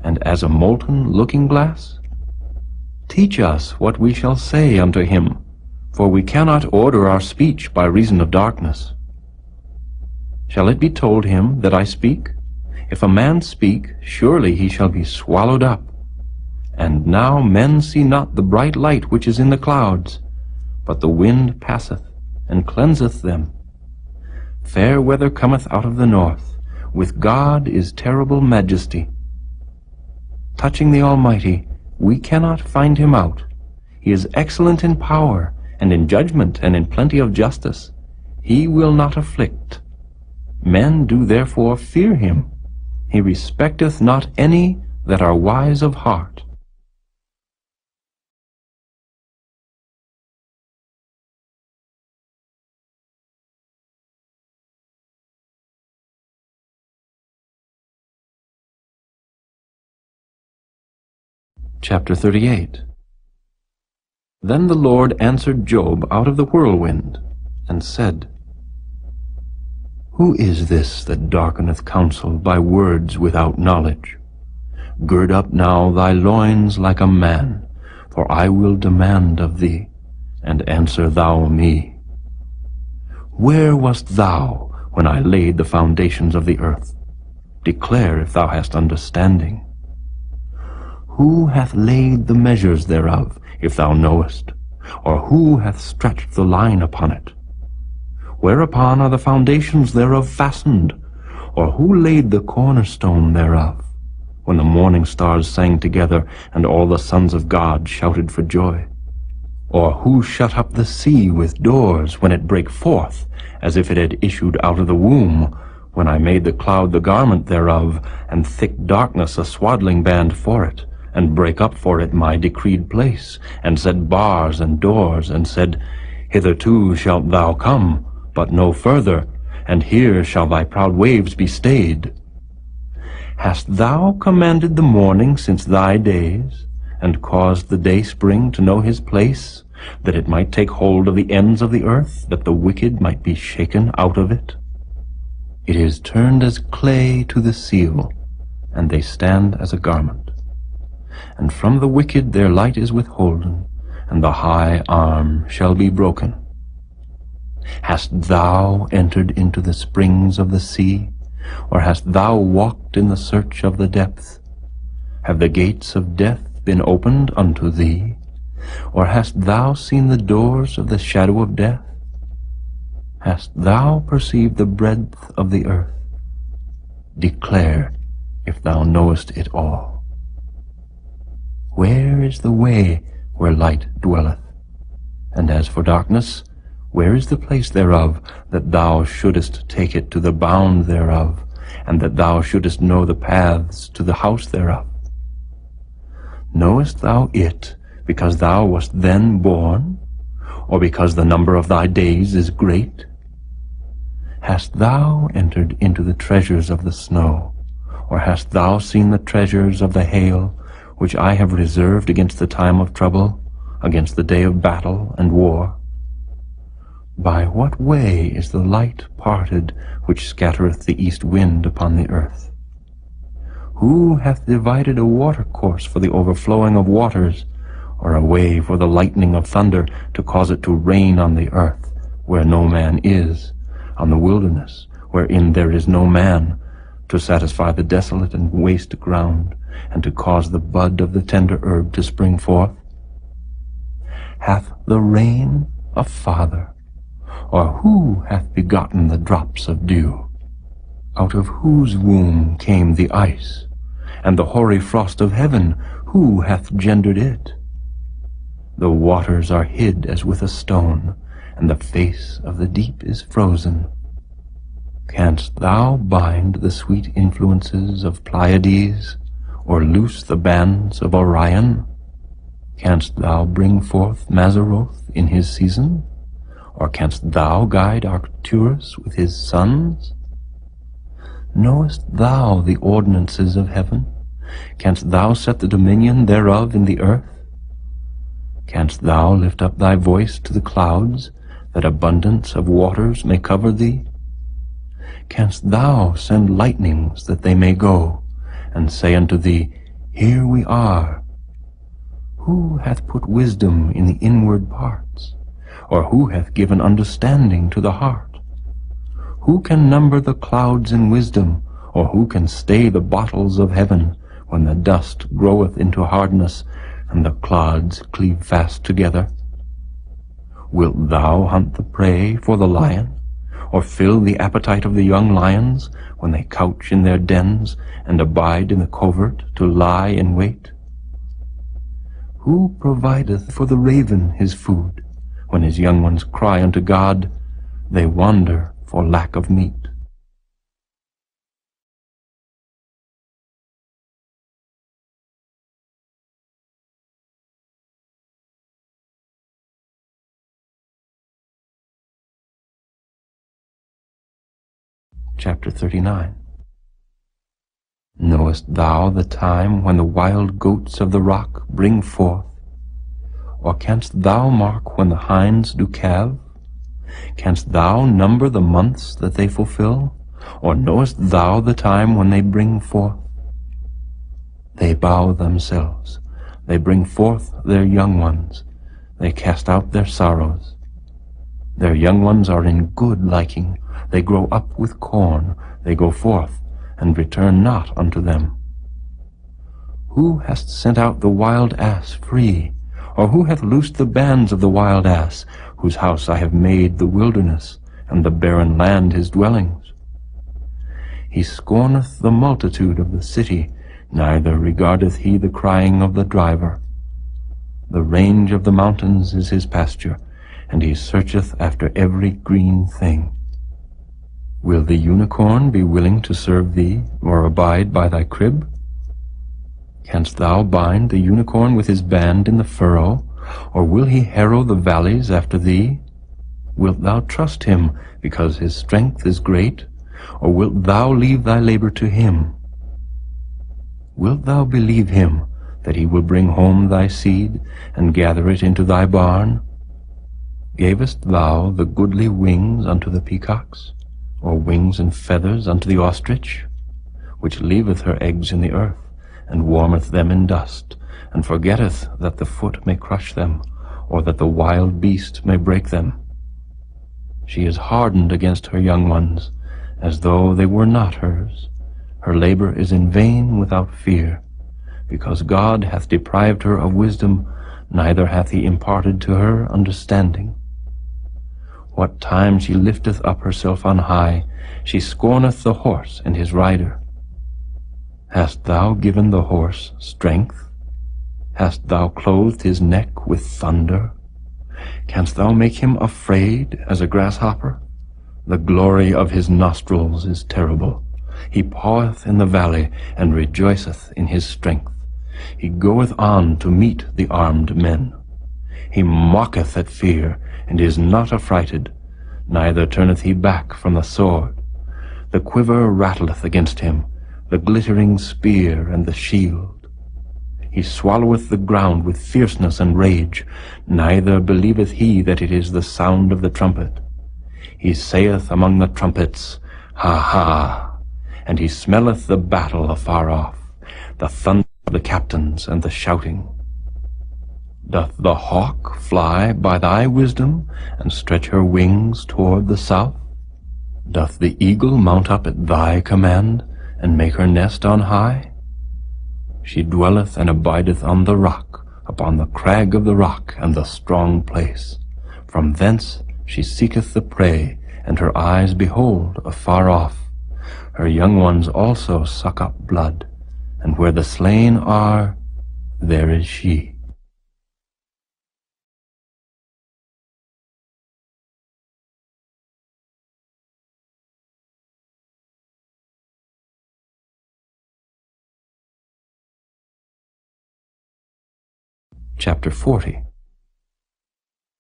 and as a molten looking-glass? Teach us what we shall say unto him, for we cannot order our speech by reason of darkness. Shall it be told him that I speak? If a man speak, surely he shall be swallowed up. And now men see not the bright light which is in the clouds, but the wind passeth, and cleanseth them. Fair weather cometh out of the north. With God is terrible majesty. Touching the Almighty, we cannot find him out. He is excellent in power, and in judgment, and in plenty of justice. He will not afflict. Men do therefore fear him. He respecteth not any that are wise of heart. Chapter 38. Then the Lord answered Job out of the whirlwind, and said, Who is this that darkeneth counsel by words without knowledge? Gird up now thy loins like a man, for I will demand of thee, and answer thou me. Where wast thou when I laid the foundations of the earth? Declare if thou hast understanding. Who hath laid the measures thereof, if thou knowest? Or who hath stretched the line upon it? Whereupon are the foundations thereof fastened? Or who laid the cornerstone thereof? When the morning stars sang together, and all the sons of God shouted for joy? Or who shut up the sea with doors, when it brake forth, as if it had issued out of the womb, when I made the cloud the garment thereof, and thick darkness a swaddling band for it, and brake up for it my decreed place, and set bars and doors, and said, Hitherto shalt thou come, but no further, and here shall thy proud waves be stayed. Hast thou commanded the morning since thy days, and caused the dayspring to know his place, that it might take hold of the ends of the earth, that the wicked might be shaken out of it? It is turned as clay to the seal, and they stand as a garment. And from the wicked their light is withholden, and the high arm shall be broken. Hast thou entered into the springs of the sea, or hast thou walked in the search of the depth? Have the gates of death been opened unto thee, or hast thou seen the doors of the shadow of death? Hast thou perceived the breadth of the earth? Declare if thou knowest it all. Where is the way where light dwelleth? And as for darkness, where is the place thereof, that thou shouldest take it to the bound thereof, and that thou shouldest know the paths to the house thereof? Knowest thou it, because thou wast then born, or because the number of thy days is great? Hast thou entered into the treasures of the snow, or hast thou seen the treasures of the hail, which I have reserved against the time of trouble, against the day of battle and war? By what way is the light parted, which scattereth the east wind upon the earth? Who hath divided a watercourse for the overflowing of waters, or a way for the lightning of thunder, to cause it to rain on the earth, where no man is, on the wilderness, wherein there is no man, to satisfy the desolate and waste ground, and to cause the bud of the tender herb to spring forth? Hath the rain a father, or who hath begotten the drops of dew? Out of whose womb came the ice, and the hoary frost of heaven, who hath gendered it? The waters are hid as with a stone, and the face of the deep is frozen. Canst thou bind the sweet influences of Pleiades, or loose the bands of Orion? Canst thou bring forth Mazzaroth in his season? Or canst thou guide Arcturus with his sons? Knowest thou the ordinances of heaven? Canst thou set the dominion thereof in the earth? Canst thou lift up thy voice to the clouds, that abundance of waters may cover thee? Canst thou send lightnings that they may go, and say unto thee, Here we are? Who hath put wisdom in the inward parts? Or who hath given understanding to the heart? Who can number the clouds in wisdom, or who can stay the bottles of heaven, when the dust groweth into hardness, and the clods cleave fast together? Wilt thou hunt the prey for the lion, or fill the appetite of the young lions, when they couch in their dens, and abide in the covert to lie in wait? Who provideth for the raven his food? When his young ones cry unto God, they wander for lack of meat. Chapter 39. Knowest thou the time when the wild goats of the rock bring forth? Or canst thou mark when the hinds do calve? Canst thou number the months that they fulfill? Or knowest thou the time when they bring forth? They bow themselves, they bring forth their young ones, they cast out their sorrows. Their young ones are in good liking, they grow up with corn, they go forth, and return not unto them. Who hast sent out the wild ass free? Or who hath loosed the bands of the wild ass, whose house I have made the wilderness, and the barren land his dwellings? He scorneth the multitude of the city, neither regardeth he the crying of the driver. The range of the mountains is his pasture, and he searcheth after every green thing. Will the unicorn be willing to serve thee, or abide by thy crib? Canst thou bind the unicorn with his band in the furrow, or will he harrow the valleys after thee? Wilt thou trust him, because his strength is great, or wilt thou leave thy labor to him? Wilt thou believe him, that he will bring home thy seed, and gather it into thy barn? Gavest thou the goodly wings unto the peacocks, or wings and feathers unto the ostrich, which leaveth her eggs in the earth, and warmeth them in dust, and forgetteth that the foot may crush them, or that the wild beast may break them? She is hardened against her young ones, as though they were not hers. Her labor is in vain without fear, because God hath deprived her of wisdom, neither hath he imparted to her understanding. What time she lifteth up herself on high, she scorneth the horse and his rider. Hast thou given the horse strength? Hast thou clothed his neck with thunder? Canst thou make him afraid as a grasshopper? The glory of his nostrils is terrible. He paweth in the valley, and rejoiceth in his strength. He goeth on to meet the armed men. He mocketh at fear, and is not affrighted, neither turneth he back from the sword. The quiver rattleth against him, the glittering spear and the shield. He swalloweth the ground with fierceness and rage, neither believeth he that it is the sound of the trumpet. He saith among the trumpets, Ha ha! And he smelleth the battle afar off, the thunder of the captains and the shouting. Doth the hawk fly by thy wisdom, and stretch her wings toward the south? Doth the eagle mount up at thy command, and make her nest on high? She dwelleth and abideth on the rock, upon the crag of the rock and the strong place. From thence she seeketh the prey, and her eyes behold afar off. Her young ones also suck up blood, and where the slain are, there is she. Chapter 40.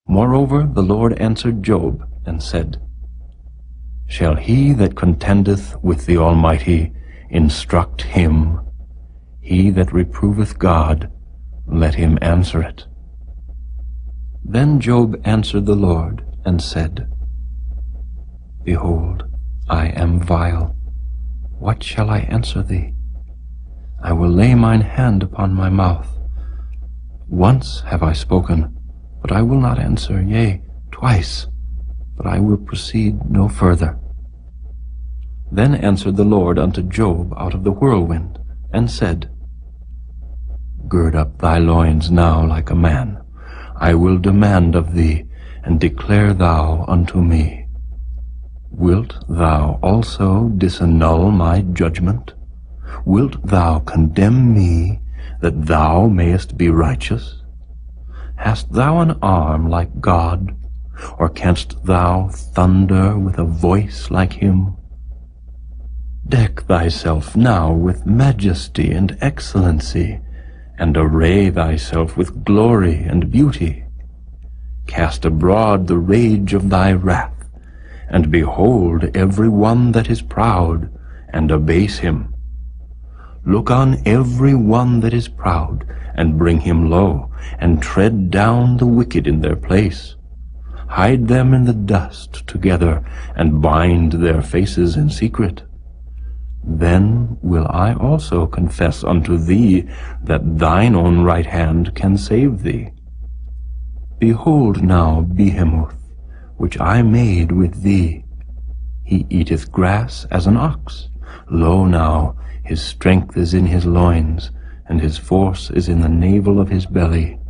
Moreover the Lord answered Job, and said, Shall he that contendeth with the Almighty instruct him? He that reproveth God, let him answer it. Then Job answered the Lord, and said, Behold, I am vile. What shall I answer thee? I will lay mine hand upon my mouth. Once have I spoken, but I will not answer, yea, twice, but I will proceed no further. Then answered the Lord unto Job out of the whirlwind, and said, Gird up thy loins now like a man. I will demand of thee, and declare thou unto me. Wilt thou also disannul my judgment? Wilt thou condemn me, that thou mayest be righteous? Hast thou an arm like God, or canst thou thunder with a voice like him? Deck thyself now with majesty and excellency, and array thyself with glory and beauty. Cast abroad the rage of thy wrath, and behold every one that is proud, and abase him. Look on every one that is proud, and bring him low, and tread down the wicked in their place. Hide them in the dust together, and bind their faces in secret. Then will I also confess unto thee that thine own right hand can save thee. Behold now Behemoth, which I made with thee. He eateth grass as an ox. Lo now, his strength is in his loins, and his force is in the navel of his belly.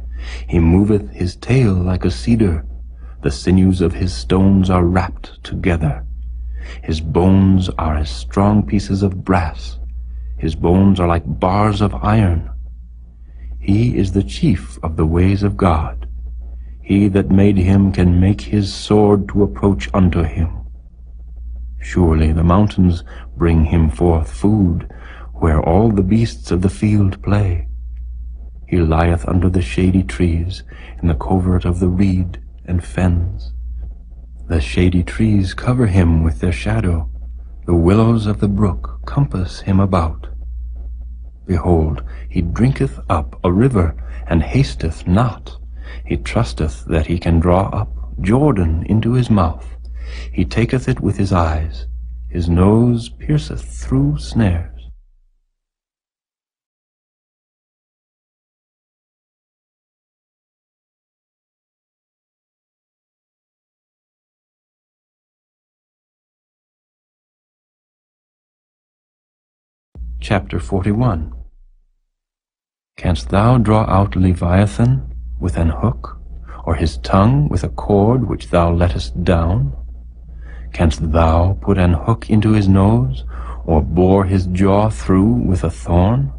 He moveth his tail like a cedar. The sinews of his stones are wrapped together. His bones are as strong pieces of brass. His bones are like bars of iron. He is the chief of the ways of God. He that made him can make his sword to approach unto him. Surely the mountains bring him forth food, where all the beasts of the field play. He lieth under the shady trees, in the covert of the reed and fens. The shady trees cover him with their shadow. The willows of the brook compass him about. Behold, he drinketh up a river, and hasteth not. He trusteth that he can draw up Jordan into his mouth. He taketh it with his eyes. His nose pierceth through snares. Chapter 41. Canst thou draw out Leviathan with an hook, or his tongue with a cord which thou lettest down? Canst thou put an hook into his nose, or bore his jaw through with a thorn?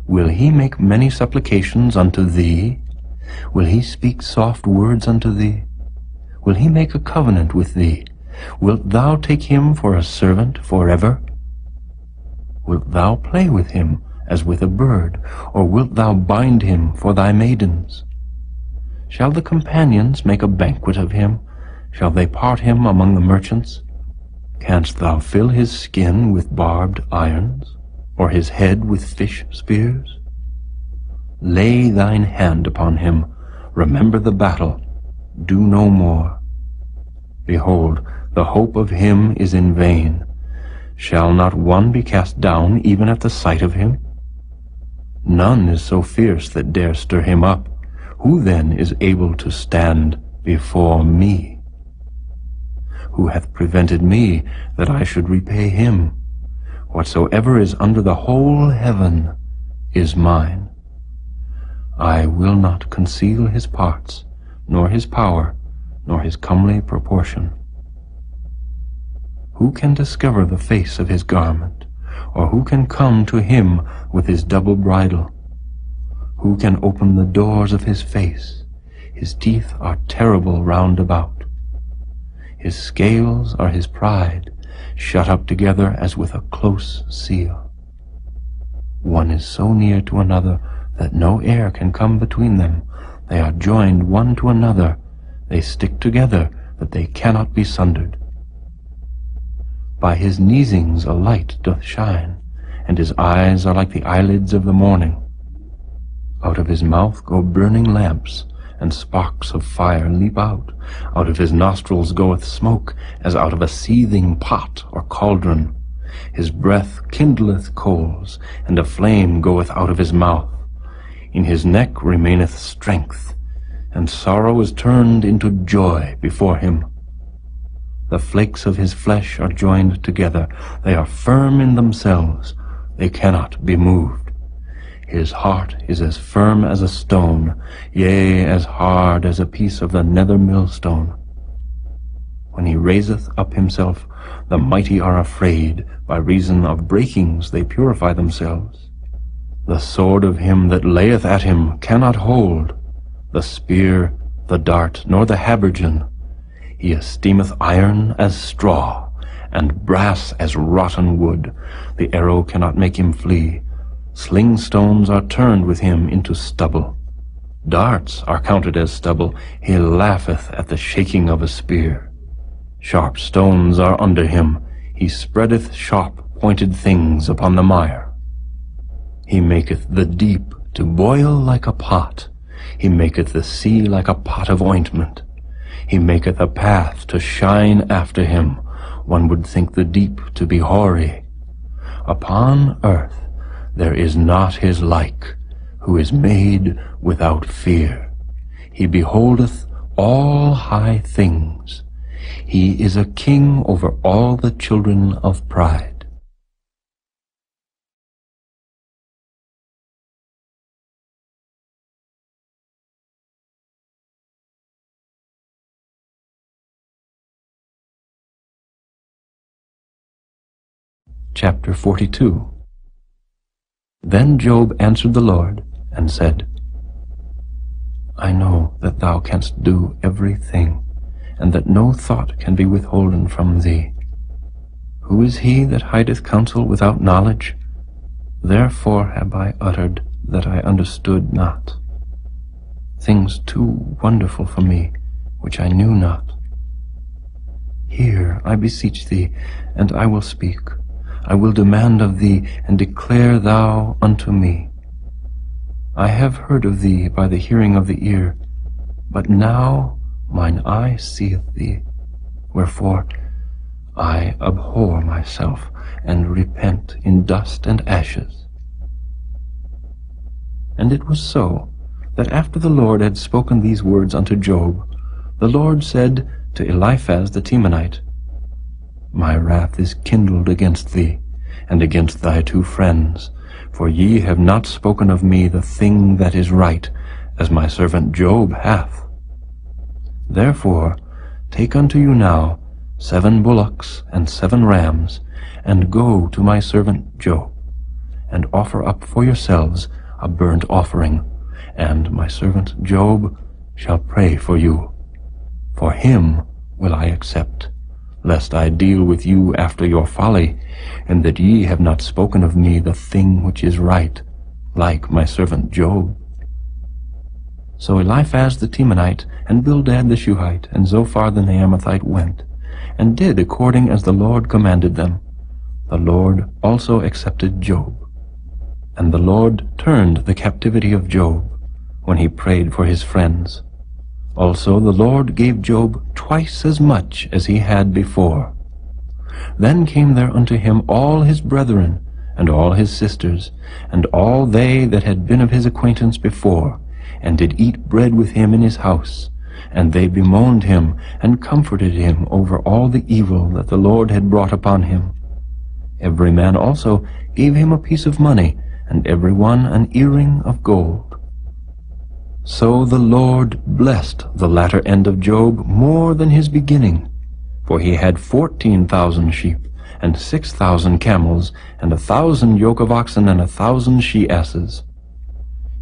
Will he make many supplications unto thee? Will he speak soft words unto thee? Will he make a covenant with thee? Wilt thou take him for a servant forever? Wilt thou play with him as with a bird, or wilt thou bind him for thy maidens? Shall the companions make a banquet of him? Shall they part him among the merchants? Canst thou fill his skin with barbed irons, or his head with fish spears? Lay thine hand upon him, remember the battle, do no more. Behold, the hope of him is in vain. Shall not one be cast down even at the sight of him? None is so fierce that dare stir him up. Who then is able to stand before me? Who hath prevented me that I should repay him? Whatsoever is under the whole heaven is mine. I will not conceal his parts, nor his power, nor his comely proportion. Who can discover the face of his garment, or who can come to him with his double bridle? Who can open the doors of his face? His teeth are terrible round about. His scales are his pride, shut up together as with a close seal. One is so near to another that no air can come between them. They are joined one to another. They stick together that they cannot be sundered. By his neesings a light doth shine, and his eyes are like the eyelids of the morning. Out of his mouth go burning lamps, and sparks of fire leap out. Out of his nostrils goeth smoke, as out of a seething pot or cauldron. His breath kindleth coals, and a flame goeth out of his mouth. In his neck remaineth strength, and sorrow is turned into joy before him. The flakes of his flesh are joined together. They are firm in themselves. They cannot be moved. His heart is as firm as a stone, yea, as hard as a piece of the nether millstone. When he raiseth up himself, the mighty are afraid. By reason of breakings they purify themselves. The sword of him that layeth at him cannot hold, the spear, the dart, nor the habergeon. He esteemeth iron as straw, and brass as rotten wood. The arrow cannot make him flee. Sling stones are turned with him into stubble. Darts are counted as stubble. He laugheth at the shaking of a spear. Sharp stones are under him. He spreadeth sharp pointed things upon the mire. He maketh the deep to boil like a pot. He maketh the sea like a pot of ointment. He maketh a path to shine after him. One would think the deep to be hoary. Upon earth there is not his like, who is made without fear. He beholdeth all high things. He is a king over all the children of pride. Chapter 42. Then Job answered the Lord, and said, I know that thou canst do everything, and that no thought can be withholden from thee. Who is he that hideth counsel without knowledge? Therefore have I uttered that I understood not. Things too wonderful for me, which I knew not. Hear, I beseech thee, and I will speak. I will demand of thee, and declare thou unto me. I have heard of thee by the hearing of the ear, but now mine eye seeth thee. Wherefore I abhor myself, and repent in dust and ashes. And it was so, that after the Lord had spoken these words unto Job, the Lord said to Eliphaz the Temanite, My wrath is kindled against thee, and against thy two friends, for ye have not spoken of me the thing that is right, as my servant Job hath. Therefore take unto you now 7 bullocks and 7 rams, and go to my servant Job, and offer up for yourselves a burnt offering, and my servant Job shall pray for you. For him will I accept, lest I deal with you after your folly, and that ye have not spoken of me the thing which is right, like my servant Job. So Eliphaz the Temanite, and Bildad the Shuhite, and Zophar the Naamathite went, and did according as the Lord commanded them. The Lord also accepted Job. And the Lord turned the captivity of Job, when he prayed for his friends. Also the Lord gave Job twice as much as he had before. Then came there unto him all his brethren, and all his sisters, and all they that had been of his acquaintance before, and did eat bread with him in his house. And they bemoaned him, and comforted him over all the evil that the Lord had brought upon him. Every man also gave him a piece of money, and every one an earring of gold. So the Lord blessed the latter end of Job more than his beginning, for he had 14,000 sheep, and 6,000 camels, and 1,000 yoke of oxen, and 1,000 she-asses.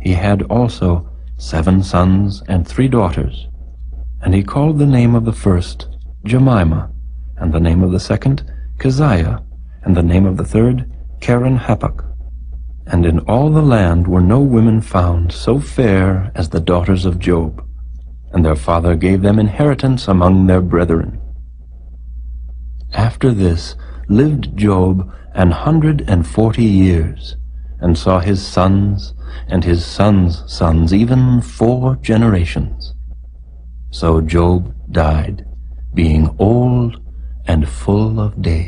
He had also 7 sons and 3 daughters, and he called the name of the first Jemimah, and the name of the second Keziah, and the name of the third Keren-Happuch. And in all the land were no women found so fair as the daughters of Job, and their father gave them inheritance among their brethren. After this lived Job 140 years, and saw his sons and his sons' sons, even 4 generations. So Job died, being old and full of days.